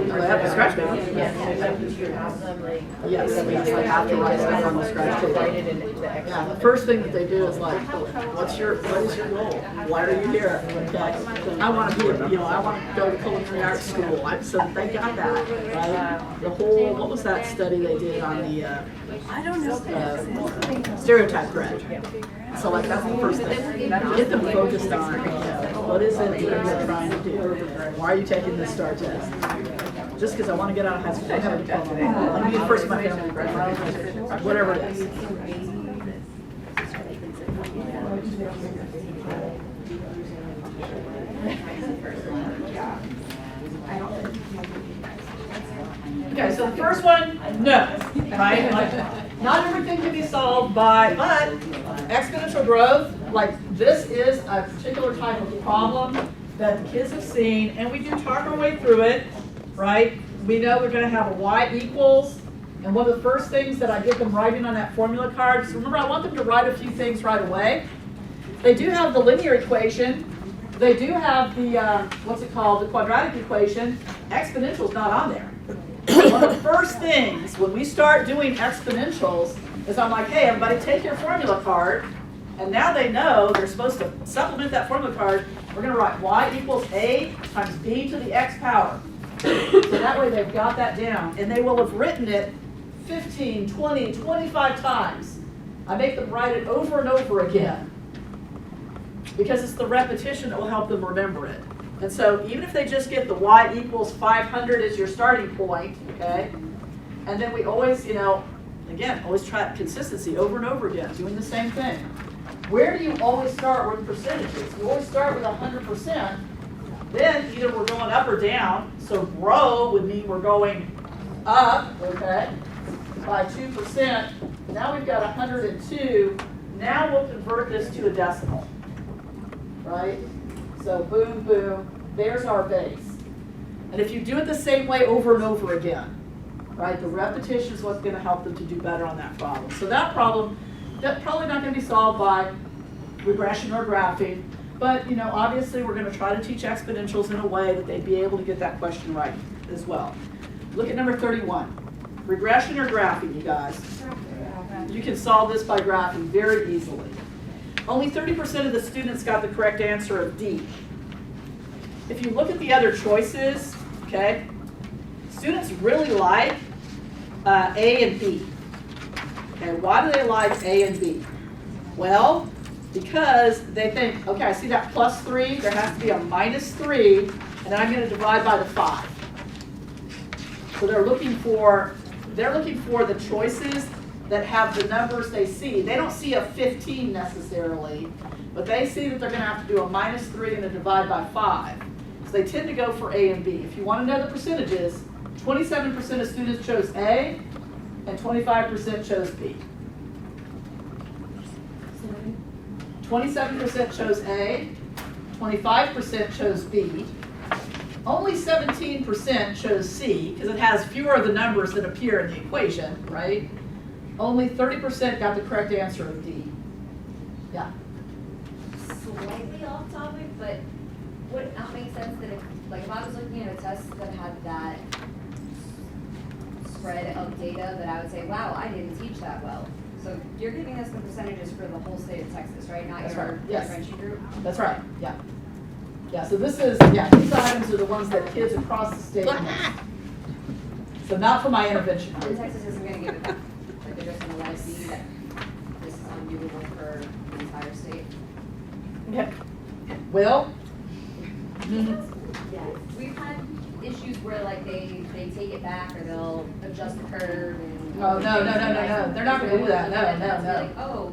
S1: Oh, they have the scratch paper.
S4: Yes,
S1: Yes, I have to write stuff on the scratch paper.
S4: Write it in the X.
S1: Yeah, the first thing that they do is like, what is your goal? Why are you here? Okay, I want to be, I want to go to culinary arts school. So they got that, right? The whole, what was that study they did on the,
S5: I don't know.
S1: stereotype correct. So like that's the first thing. Get them focused on, what is it that you're trying to do? Why are you taking this STAR test? Just because I want to get out of high school, I have a diploma. Let me be the first in my family to graduate, whatever it is. Okay, so the first one, no, right? Like, not everything can be solved by, but exponential growth, like this is a particular type of problem that the kids have seen, and we do talk our way through it, right? We know we're going to have a y equals, and one of the first things that I get them writing on that formula card, so remember I want them to write a few things right away. They do have the linear equation. They do have the, what's it called, the quadratic equation. Exponential's not on there. One of the first things when we start doing exponentials is I'm like, hey, everybody take your formula card. And now they know they're supposed to supplement that formula card. We're going to write y equals a times b to the x power. So that way they've got that down. And they will have written it 15, 20, 25 times. I make them write it over and over again. Because it's the repetition that will help them remember it. And so even if they just get the y equals 500 as your starting point, okay? And then we always, again, always try consistency over and over again, doing the same thing. Where do you always start with percentages? You always start with 100%. Then either we're going up or down. So grow would mean we're going up, okay, by 2%. Now we've got 102. Now we'll convert this to a decimal, right? So boom, boom, there's our base. And if you do it the same way over and over again, right, the repetition is what's going to help them to do better on that problem. So that problem, that's probably not going to be solved by regression or graphing, but obviously we're going to try to teach exponentials in a way that they'd be able to get that question right as well. Look at number 31. Regression or graphing, you guys? You can solve this by graphing very easily. Only 30% of the students got the correct answer of D. If you look at the other choices, okay, students really like A and B. Okay, why do they like A and B? Well, because they think, okay, I see that plus 3, there has to be a minus 3, and then I'm going to divide by the 5. So they're looking for the choices that have the numbers they see. They don't see a 15 necessarily, but they see that they're going to have to do a minus 3 and a divide by 5. So they tend to go for A and B. If you want to know the percentages, 27% of students chose A and 25% chose B. 27% chose A, 25% chose B. Only 17% chose C, because it has fewer of the numbers that appear in the equation, right? Only 30% got the correct answer of D. Yeah.
S6: Slightly off topic, but would it not make sense that if I was looking at a test that had that spread of data, that I would say, wow, I didn't teach that well. So you're giving us the percentages for the whole state of Texas, right? Not
S1: That's
S6: your
S1: right. Yes.
S6: differentiation group?
S1: That's right, yeah. Yeah, so this is, these items are the ones that kids across the state miss. So not for my intervention
S6: And
S1: group.
S6: Texas isn't gonna give it back. Like they're just gonna let us see that this is undoable for the entire state.
S1: Okay. Will?
S6: We've had issues where like they take it back or they'll adjust the curve and.
S1: Oh, no. They're not gonna do that. No.
S6: Like, oh.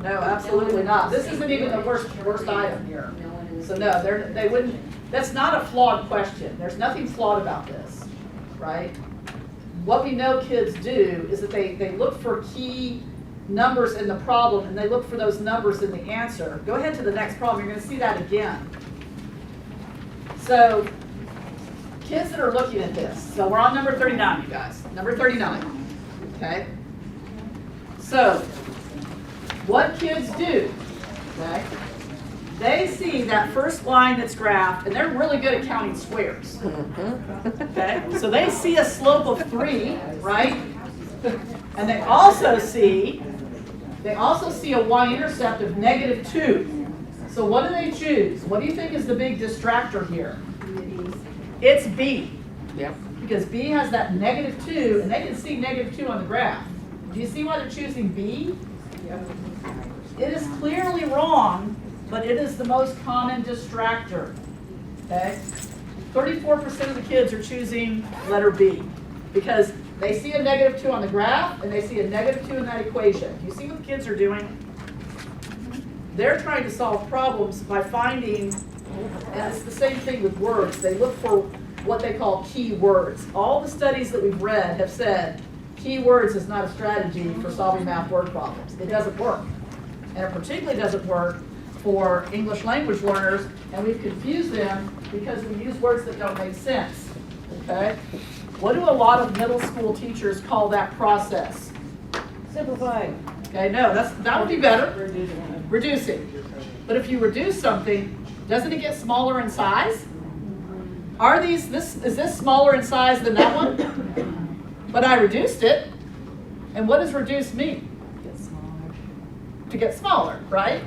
S1: No, absolutely not. This isn't even the worst item here.
S6: No one in the
S1: So no, they wouldn't, that's not a flawed question. There's nothing flawed about this, right? What we know kids do is that they look for key numbers in the problem and they look for those numbers in the answer. Go ahead to the next problem, you're gonna see that again. So, kids that are looking at this, so we're on number 39, you guys, number 39, okay? So, what kids do, okay? They see that first line that's graphed, and they're really good at counting squares. Okay, so they see a slope of 3, right? And they also see a y-intercept of -2. So what do they choose? What do you think is the big distractor here? It's B.
S9: Yep.
S1: Because B has that -2, and they can see -2 on the graph. Do you see why they're choosing B? It is clearly wrong, but it is the most common distractor. Okay? 34% of the kids are choosing letter B because they see a -2 on the graph and they see a -2 in that equation. Do you see what the kids are doing? They're trying to solve problems by finding, and it's the same thing with words, they look for what they call key words. All the studies that we've read have said keywords is not a strategy for solving math word problems. It doesn't work. And it particularly doesn't work for English language learners, and we've confused them because we use words that don't make sense. Okay? What do a lot of middle school teachers call that process?
S4: Simplifying.
S1: Okay, no, that would be better. Reducing. But if you reduce something, doesn't it get smaller in size? Is this smaller in size than that one? But I reduced it. And what does reduce mean? To get smaller, right?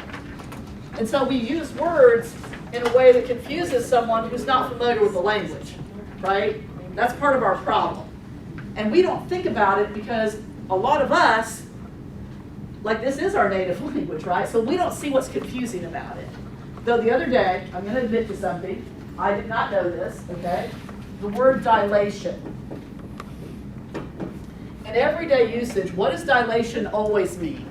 S1: And so we use words in a way that confuses someone who's not familiar with the language, right? That's part of our problem. And we don't think about it because a lot of us, like this is our native language, right? So we don't see what's confusing about it. Though the other day, I'm going to admit to something, I did not know this, okay? The word dilation. In everyday usage, what does dilation always mean?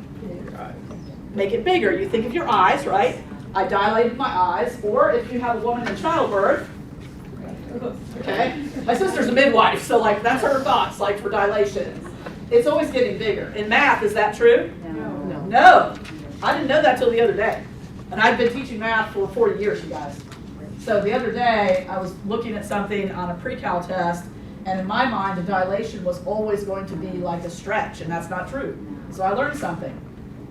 S1: Make it bigger. You think of your eyes, right? I dilated my eyes. Or if you have a woman in childbirth, okay? My sister's a midwife, so like that's her thoughts, like for dilation. It's always getting bigger. In math, is that true?
S4: No.
S1: No. I didn't know that till the other day. And I've been teaching math for 40 years, you guys. So the other day, I was looking at something on a pre-cal test, and in my mind, the dilation was always going to be like a stretch, and that's not true. So I learned something.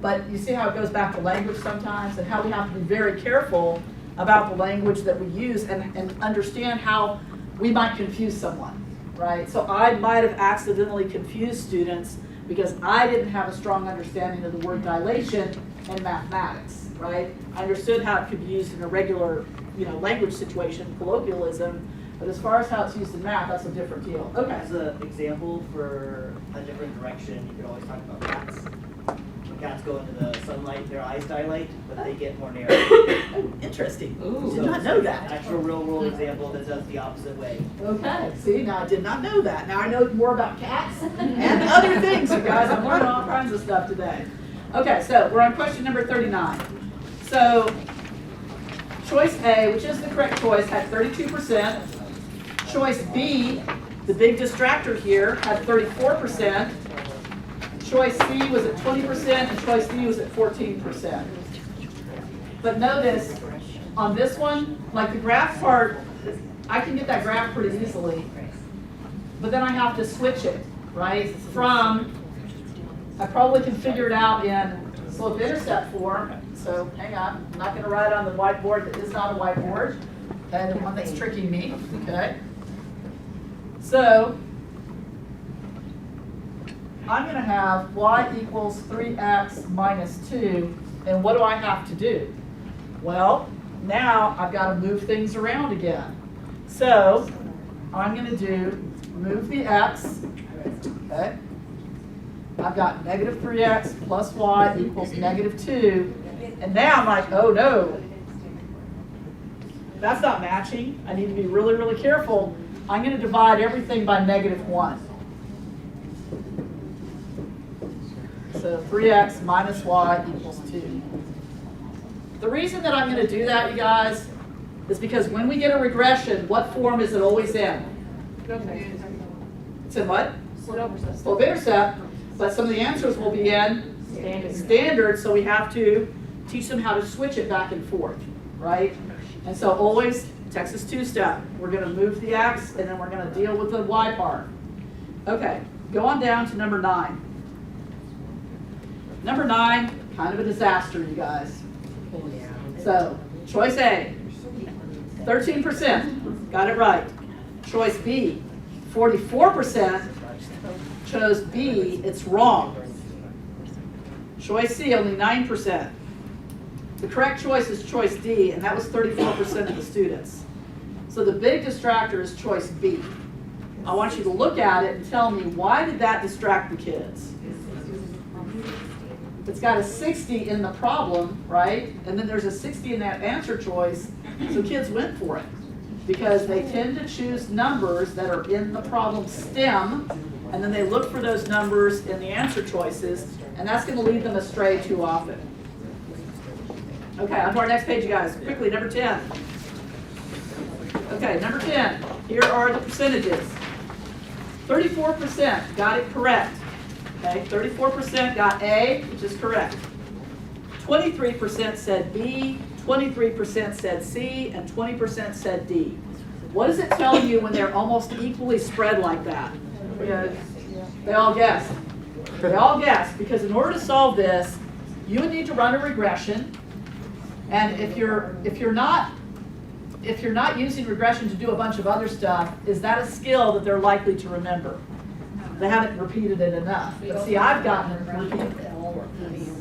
S1: But you see how it goes back to language sometimes, and how we have to be very careful about the language that we use and understand how we might confuse someone, right? So I might have accidentally confused students because I didn't have a strong understanding of the word dilation in mathematics, right? I understood how it could be used in a regular, language situation, colloquialism, but as far as how it's used in math, that's a different deal. Okay.
S7: As an example for a different direction, you could always talk about cats. When cats go into the sunlight, their eyes dilate, but they get more narrow.
S1: Oh, interesting. Ooh, did not know that.
S7: Actual real-world example that does the opposite way.
S1: Okay, see, now I did not know that. Now I know more about cats and other things, you guys. I'm learning all kinds of stuff today. Okay, so we're on question number 39. So, choice A, which is the correct choice, had 32%. Choice B, the big distractor here, had 34%. Choice C was at 20%, and choice D was at 14%. But notice, on this one, like the graph part, I can get that graph pretty easily. But then I have to switch it, right? I probably can figure it out in slope-intercept form. So hang on, I'm not going to write on the whiteboard that is not a whiteboard. Okay, the one that's tricking me, okay? So I'm going to have y equals 3x minus 2, and what do I have to do? Well, now I've got to move things around again. So I'm going to move the x, okay? I've got negative 3x plus y equals negative 2, and now I'm like, oh no, that's not matching. I need to be really, really careful. I'm going to divide everything by negative 1. So 3x minus y equals 2. The reason that I'm going to do that, you guys, is because when we get a regression, what form is it always in? It's in what? Slope-intercept. But some of the answers will be in standard, so we have to teach them how to switch it back and forth, right? And so always, Texas two-step. We're going to move the x, and then we're going to deal with the y part. Okay, go on down to number 9. Number 9, kind of a disaster, you guys. So, choice A, 13%, got it right. Choice B, 44%, chose B, it's wrong. Choice C, only 9%. The correct choice is choice D, and that was 34% of the students. So the big distractor is choice B. I want you to look at it and tell me, why did that distract the kids? it's got a 60 in the problem, right? And then there's a 60 in that answer choice, so kids went for it. Because they tend to choose numbers that are in the problem stem, and then they look for those numbers in the answer choices, and that's going to lead them astray too often. Okay, on to our next page, you guys. Quickly, number 10. Okay, number 10. Here are the percentages. 34% got it correct. Okay, 34% got A, which is correct. 23% said B, 23% said C, and 20% said D. What does it tell you when they're almost equally spread like that? They all guessed. They all guessed, because in order to solve this, you would need to run a regression. And if you're not using regression to do a bunch of other stuff, is that a skill that they're likely to remember? They haven't repeated it enough. But see, I've gotten them repeated.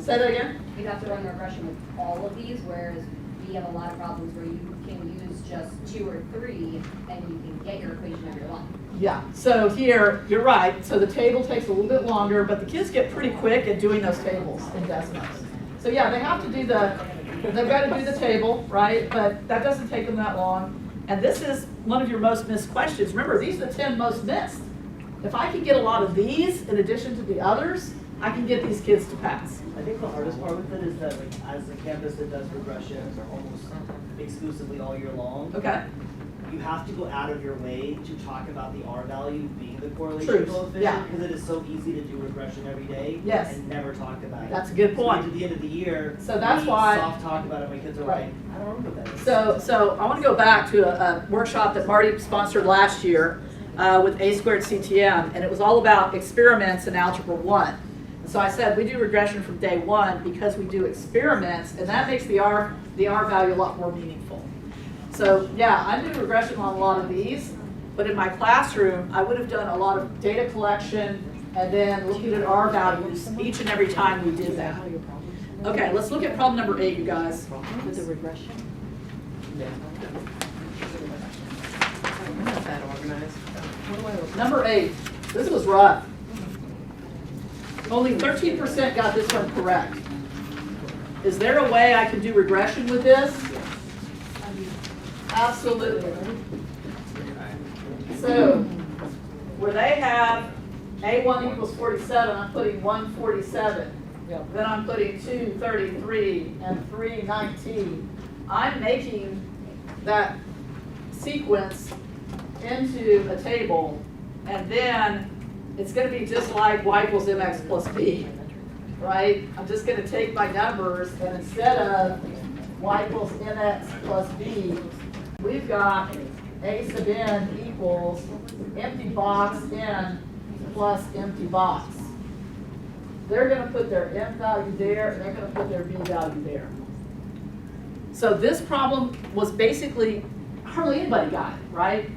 S1: Say that again?
S6: You'd have to run regression with all of these, whereas we have a lot of problems where you can use just 2 or 3 and you can get your equation of your own.
S1: Yeah, so here, you're right. So the table takes a little bit longer, but the kids get pretty quick at doing those tables in Desmos. So yeah, they have to do they've got to do the table, right? But that doesn't take them that long. And this is one of your most missed questions. Remember, these are the 10 most missed. If I can get a lot of these in addition to the others, I can get these kids to pass.
S7: I think the hardest part with it is that, like, as a campus that does regression almost exclusively all year long,
S1: Okay?
S7: you have to go out of your way to talk about the R value being the correlation
S1: Truth,
S7: coefficient,
S1: yeah.
S7: because it is so easy to do regression every day
S1: Yes.
S7: and never talk about it.
S1: That's a good point.
S7: So at the end of the year,
S1: So that's
S7: we
S1: why-
S7: soft talk about it. My kids are
S1: Right.
S7: like, I don't remember what that is.
S1: So I want to go back to a workshop that Marty sponsored last year with A squared CTM, and it was all about experiments in Algebra I. And so I said we do regression from day one because we do experiments, and that makes the R value a lot more meaningful. So yeah, I do regression on a lot of these, but in my classroom, I would have done a lot of data collection and then looking at R values each and every time we did that. Okay, let's look at problem number 8, you guys.
S4: With the regression?
S3: I'm not that organized.
S1: Number 8, this was rough. Only 13% got this one correct. Is there a way I can do regression with this? Absolutely. So, where they have A1 equals 47, I'm putting 147. Then I'm putting 233 and 319. I'm making that sequence into a table, and then it's going to be just like y equals mx plus b, right? I'm just going to take my numbers, and instead of y equals mx plus b, we've got a sub n equals empty box n plus empty box. They're going to put their m value there, and they're going to put their b value there. So this problem was basically, hardly anybody got it, right?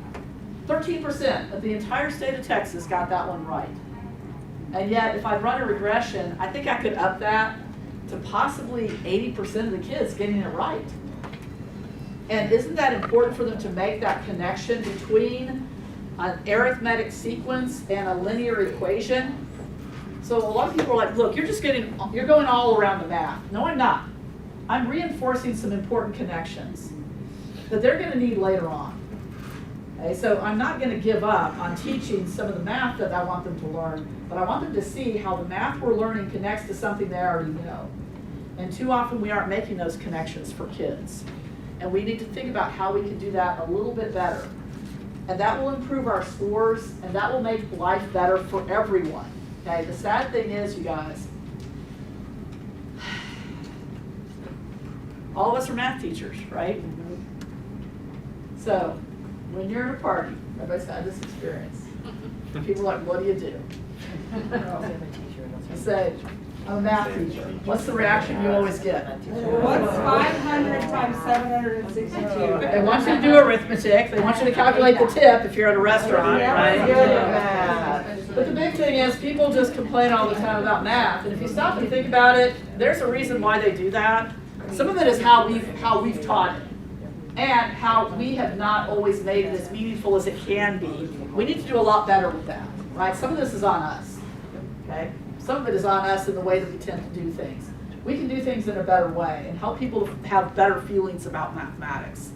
S1: 13% of the entire state of Texas got that one right. And yet, if I run a regression, I think I could up that to possibly 80% of the kids getting it right. And isn't that important for them to make that connection between an arithmetic sequence and a linear equation? So a lot of people are like, look, you're going all around the math. No, I'm not. I'm reinforcing some important connections that they're going to need later on. Okay, so I'm not going to give up on teaching some of the math that I want them to learn, but I want them to see how the math we're learning connects to something they already know. And too often we aren't making those connections for kids. And we need to think about how we can do that a little bit better. And that will improve our scores, and that will make life better for everyone. Okay, the sad thing is, you guys, all of us are math teachers, right? So, when you're at a party, everybody's had this experience. People are like, what do you do? You say, I'm a math teacher. What's the reaction you always get?
S5: What's 500 times 762?
S1: They want you to do arithmetic. They want you to calculate the tip if you're at a restaurant, right? But the big thing is people just complain all the time about math. And if you stop and think about it, there's a reason why they do that. Some of it is how we've taught it. And how we have not always made it as meaningful as it can be. We need to do a lot better with that, right? Some of this is on us, okay? some of it is on us in the way that we tend to do things. We can do things in a better way and help people have better feelings about mathematics.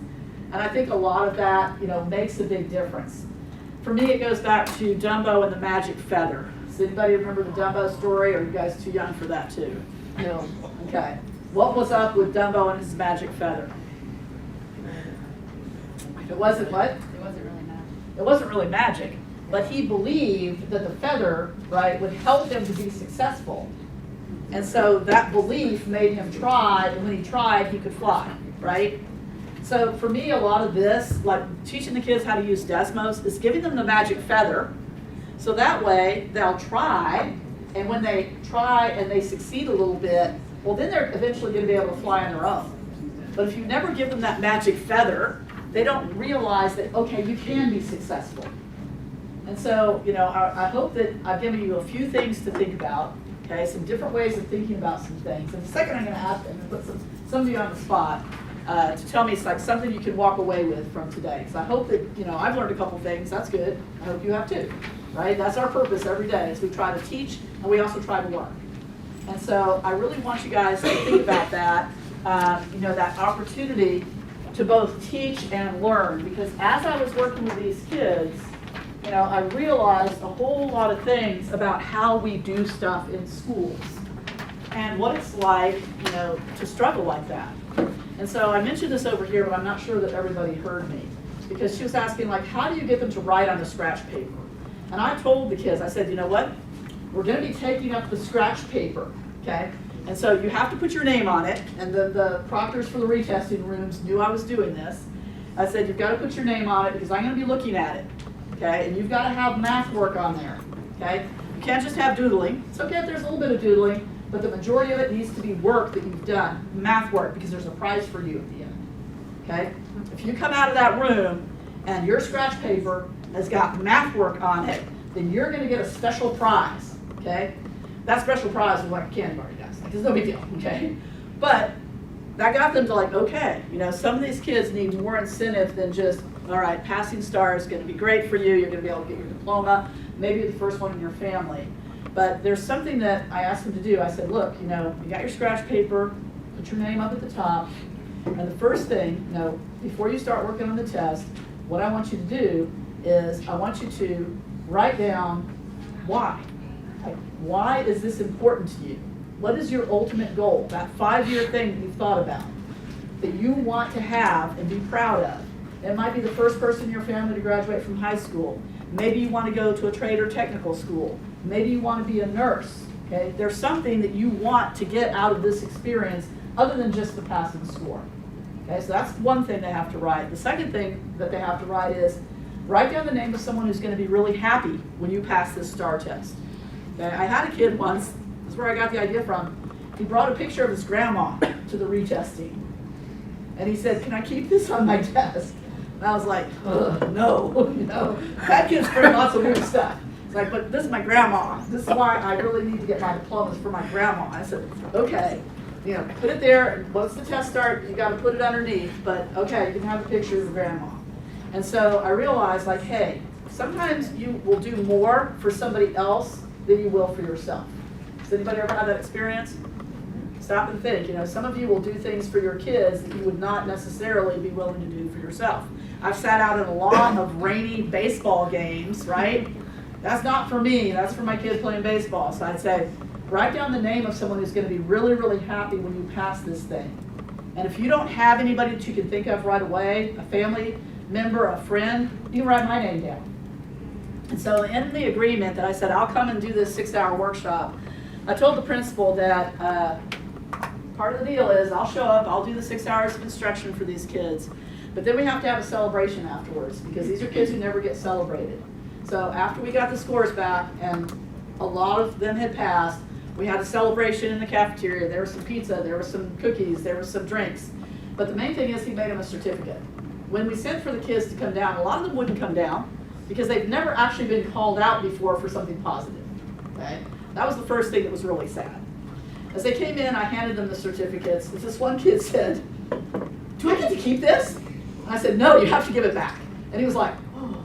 S1: And I think a lot of that, makes a big difference. For me, it goes back to Dumbo and the magic feather. Does anybody remember the Dumbo story, or are you guys too young for that too?
S3: No.
S1: Okay. What was up with Dumbo and his magic feather? It wasn't what?
S8: It wasn't really magic.
S1: It wasn't really magic, but he believed that the feather, right, would help him to be successful. And so that belief made him try, and when he tried, he could fly, right? So for me, a lot of this, like teaching the kids how to use Desmos, is giving them the magic feather, so that way they'll try, and when they try and they succeed a little bit, well, then they're eventually going to be able to fly on their own. But if you never give them that magic feather, they don't realize that, okay, you can be successful. And so, I hope that I've given you a few things to think about, okay, some different ways of thinking about some things. And the second, I'm going to ask them to put some of you on the spot to tell me it's like something you can walk away with from today. Because I hope that, I've learned a couple things. That's good. I hope you have too, right? That's our purpose every day, is we try to teach and we also try to learn. And so I really want you guys to think about that, that opportunity to both teach and learn. Because as I was working with these kids, I realized a whole lot of things about how we do stuff in schools and what it's like, to struggle like that. And so I mentioned this over here, but I'm not sure that everybody heard me, because she was asking, like, how do you get them to write on the scratch paper? And I told the kids, I said, you know what? We're going to be taking up the scratch paper, okay? And so you have to put your name on it, and the proctors for the retesting rooms knew I was doing this. I said, you've got to put your name on it because I'm going to be looking at it, okay? And you've got to have math work on there, okay? You can't just have doodling. It's okay if there's a little bit of doodling, but the majority of it needs to be work that you've done, math work, because there's a prize for you at the end, okay? If you come out of that room and your scratch paper has got math work on it, then you're going to get a special prize, okay? That special prize is like a candy bar, guys. Like, it's no big deal, okay? But that got them to like, okay, some of these kids need more incentive than just, all right, passing star is going to be great for you. You're going to be able to get your diploma, maybe the first one in your family. But there's something that I asked them to do. I said, look, you got your scratch paper, put your name up at the top, and the first thing, before you start working on the test, what I want you to do is I want you to write down why. Like, why is this important to you? What is your ultimate goal? That 5-year thing that you've thought about, that you want to have and be proud of. It might be the first person in your family to graduate from high school. Maybe you want to go to a trade or technical school. Maybe you want to be a nurse. Okay? There's something that you want to get out of this experience other than just the passing score. Okay, so that's one thing they have to write. The second thing that they have to write is write down the name of someone who's going to be really happy when you pass this STAR test. Okay? I had a kid once, this is where I got the idea from. He brought a picture of his grandma to the retesting. And he said, can I keep this on my desk? And I was like, no, that kid's bring lots of weird stuff. It's like, but this is my grandma. This is why I really need to get my diplomas for my grandma. I said, okay, put it there. And once the test starts, you got to put it underneath. But okay, you can have a picture of your grandma. And so I realized, like, hey, sometimes you will do more for somebody else than you will for yourself. Does anybody ever have that experience? Stop and think. Some of you will do things for your kids that you would not necessarily be willing to do for yourself. I've sat out in a lawn of rainy baseball games, right? That's not for me. That's for my kid playing baseball. So I'd say, write down the name of someone who's going to be really, really happy when you pass this thing. And if you don't have anybody that you can think of right away, a family member, a friend, you can write my name down. And so in the agreement that I said, I'll come and do this 6-hour workshop, I told the principal that part of the deal is I'll show up, I'll do the 6 hours of instruction for these kids, but then we have to have a celebration afterwards because these are kids who never get celebrated. So after we got the scores back and a lot of them had passed, we had a celebration in the cafeteria. There was some pizza, there was some cookies, there was some drinks. But the main thing is he made them a certificate. When we sent for the kids to come down, a lot of them wouldn't come down because they've never actually been called out before for something positive. Okay? That was the first thing that was really sad. As they came in, I handed them the certificates. This one kid said, do I get to keep this? And I said, no, you have to give it back. And he was like, oh,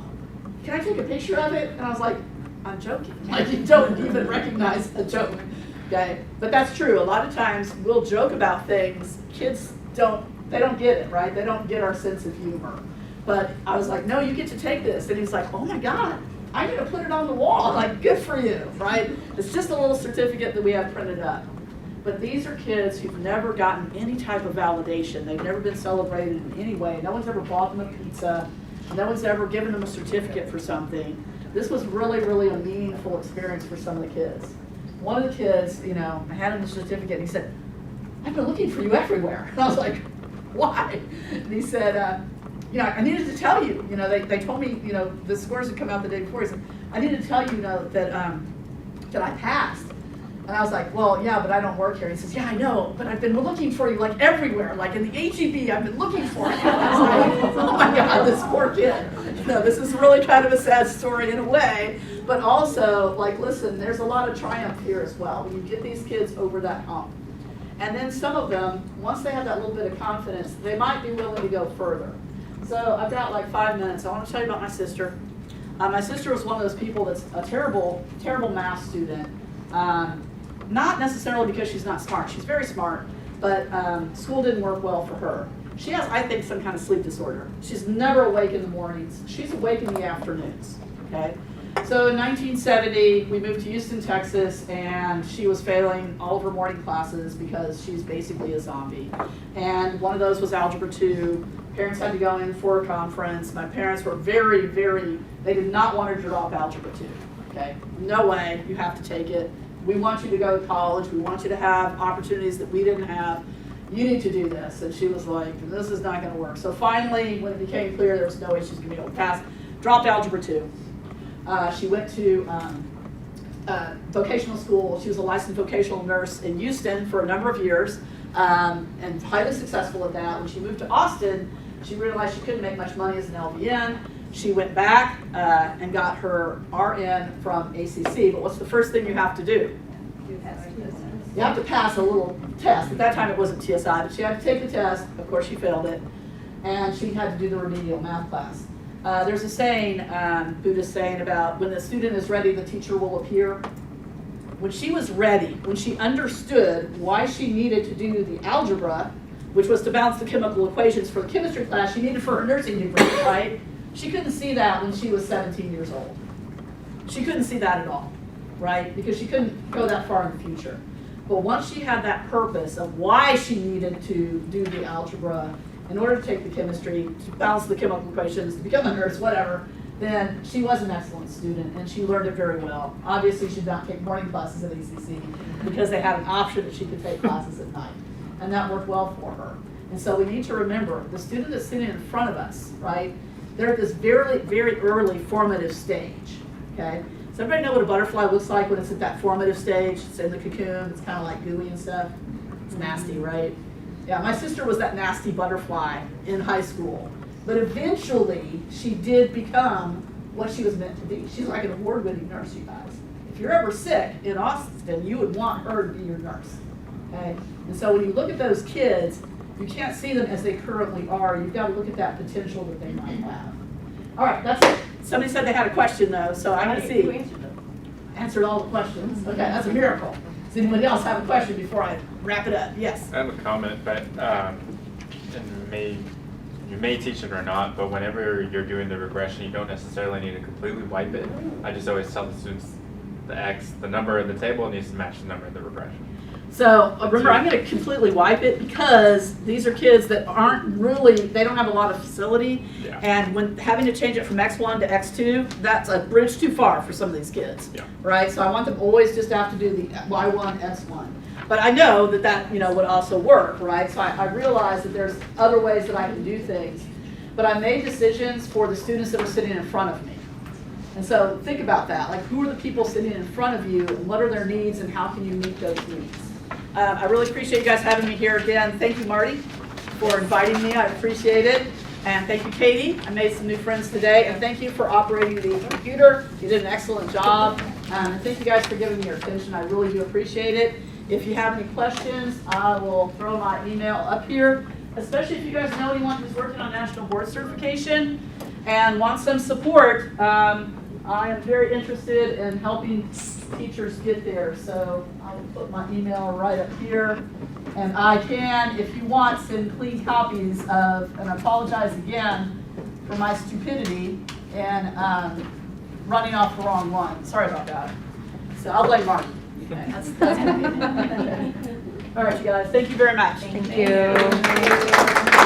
S1: can I take a picture of it? And I was like, I'm joking. Like, you don't even recognize a joke, okay? But that's true. A lot of times we'll joke about things. Kids they don't get it, right? They don't get our sense of humor. But I was like, no, you get to take this. And he's like, oh my God, I'm going to put it on the wall. Like, good for you, right? It's just a little certificate that we have printed up. But these are kids who've never gotten any type of validation. They've never been celebrated in any way. No one's ever bought them a pizza. No one's ever given them a certificate for something. This was really, really a meaningful experience for some of the kids. One of the kids, you know, I had him a certificate, and he said, I've been looking for you everywhere. And I was like, why? And he said, you know, I needed to tell you, you know, they told me, you know, the scores had come out the day before. He said, I needed to tell you, you know, that I passed. And I was like, well, yeah, but I don't work here. He says, yeah, I know, but I've been looking for you like everywhere, like in the HEB, I've been looking for you. I was like, oh my God, this poor kid. You know, this is really kind of a sad story in a way, but also, like, listen, there's a lot of triumph here as well. When you get these kids over that hump. And then some of them, once they have that little bit of confidence, they might be willing to go further. So I've got like 5 minutes. I want to tell you about my sister. My sister was one of those people that's a terrible, terrible math student. Not necessarily because she's not smart. She's very smart, but school didn't work well for her. She has, I think, some kind of sleep disorder. She's never awake in the mornings. She's awake in the afternoons, okay? So in 1970, we moved to Houston, Texas, and she was failing all of her morning classes because she's basically a zombie. And one of those was Algebra II. Parents had to go in for a conference. My parents were very, very, they did not want her to drop Algebra II, okay? No way, you have to take it. We want you to go to college. We want you to have opportunities that we didn't have. You need to do this. And she was like, this is not going to work. So finally, when it became clear there was no way she was going to be able to pass, dropped Algebra II. She went to vocational school. She was a licensed vocational nurse in Houston for a number of years and highly successful at that. When she moved to Austin, she realized she couldn't make much money as an LVN. She went back and got her RN from ACC, but what's the first thing you have to do? You have to pass a little test. At that time it wasn't TSI, but she had to take the test. Of course she failed it. And she had to do the remedial math class. There's a saying, Buddhist saying about when the student is ready, the teacher will appear. When she was ready, when she understood why she needed to do the algebra, which was to balance the chemical equations for the chemistry class she needed for her nursing degree, right? She couldn't see that when she was 17 years old. She couldn't see that at all, right? Because she couldn't go that far in the future. But once she had that purpose of why she needed to do the algebra in order to take the chemistry, to balance the chemical equations, to become a nurse, whatever, then she was an excellent student and she learned it very well. Obviously, she did not take morning classes at ACC because they had an option that she could take classes at night. And that worked well for her. And so we need to remember, the student that's sitting in front of us, right? They're at this very, very early formative stage, okay? Does everybody know what a butterfly looks like when it's at that formative stage? It's in the cocoon, it's kind of like gooey and stuff. It's nasty, right? Yeah, my sister was that nasty butterfly in high school. But eventually, she did become what she was meant to be. She's like an award-winning nurse, you guys. If you're ever sick in Austin, you would want her to be your nurse, okay? And so when you look at those kids, you can't see them as they currently are. You've got to look at that potential that they might have. All right, that's it. Somebody said they had a question, though, so I'm going to see. Answered all the questions. Okay, that's a miracle. Does anybody else have a question before I wrap it up? Yes?
S9: I have a comment, but you may teach it or not, but whenever you're doing the regression, you don't necessarily need to completely wipe it. I just always tell the students the number in the table needs to match the number in the regression.
S1: So remember, I'm going to completely wipe it because these are kids that aren't really, they don't have a lot of facility.
S9: Yeah.
S1: And when having to change it from X1 to X2, that's a bridge too far for some of these kids.
S9: Yeah.
S1: Right? So I want them always just to have to do the Y1, X1. But I know that would also work, right? So I realize that there's other ways that I can do things. But I made decisions for the students that are sitting in front of me. And so think about that. Like, who are the people sitting in front of you, and what are their needs, and how can you meet those needs? I really appreciate you guys having me here again. Thank you, Marty, for inviting me. I appreciate it. And thank you, Katie. I made some new friends today. And thank you for operating the computer. You did an excellent job. And thank you guys for giving me your attention. I really do appreciate it. If you have any questions, I will throw my email up here, especially if you guys know anyone who's working on National Board Certification and wants some support. I am very interested in helping teachers get there, so I will put my email right up here. And I can, if you want, send clean copies of, and I apologize again for my stupidity and running off the wrong one. Sorry about that. So I'll blame Marty. Okay, that's All right, you guys, thank you very much.
S2: Thank you.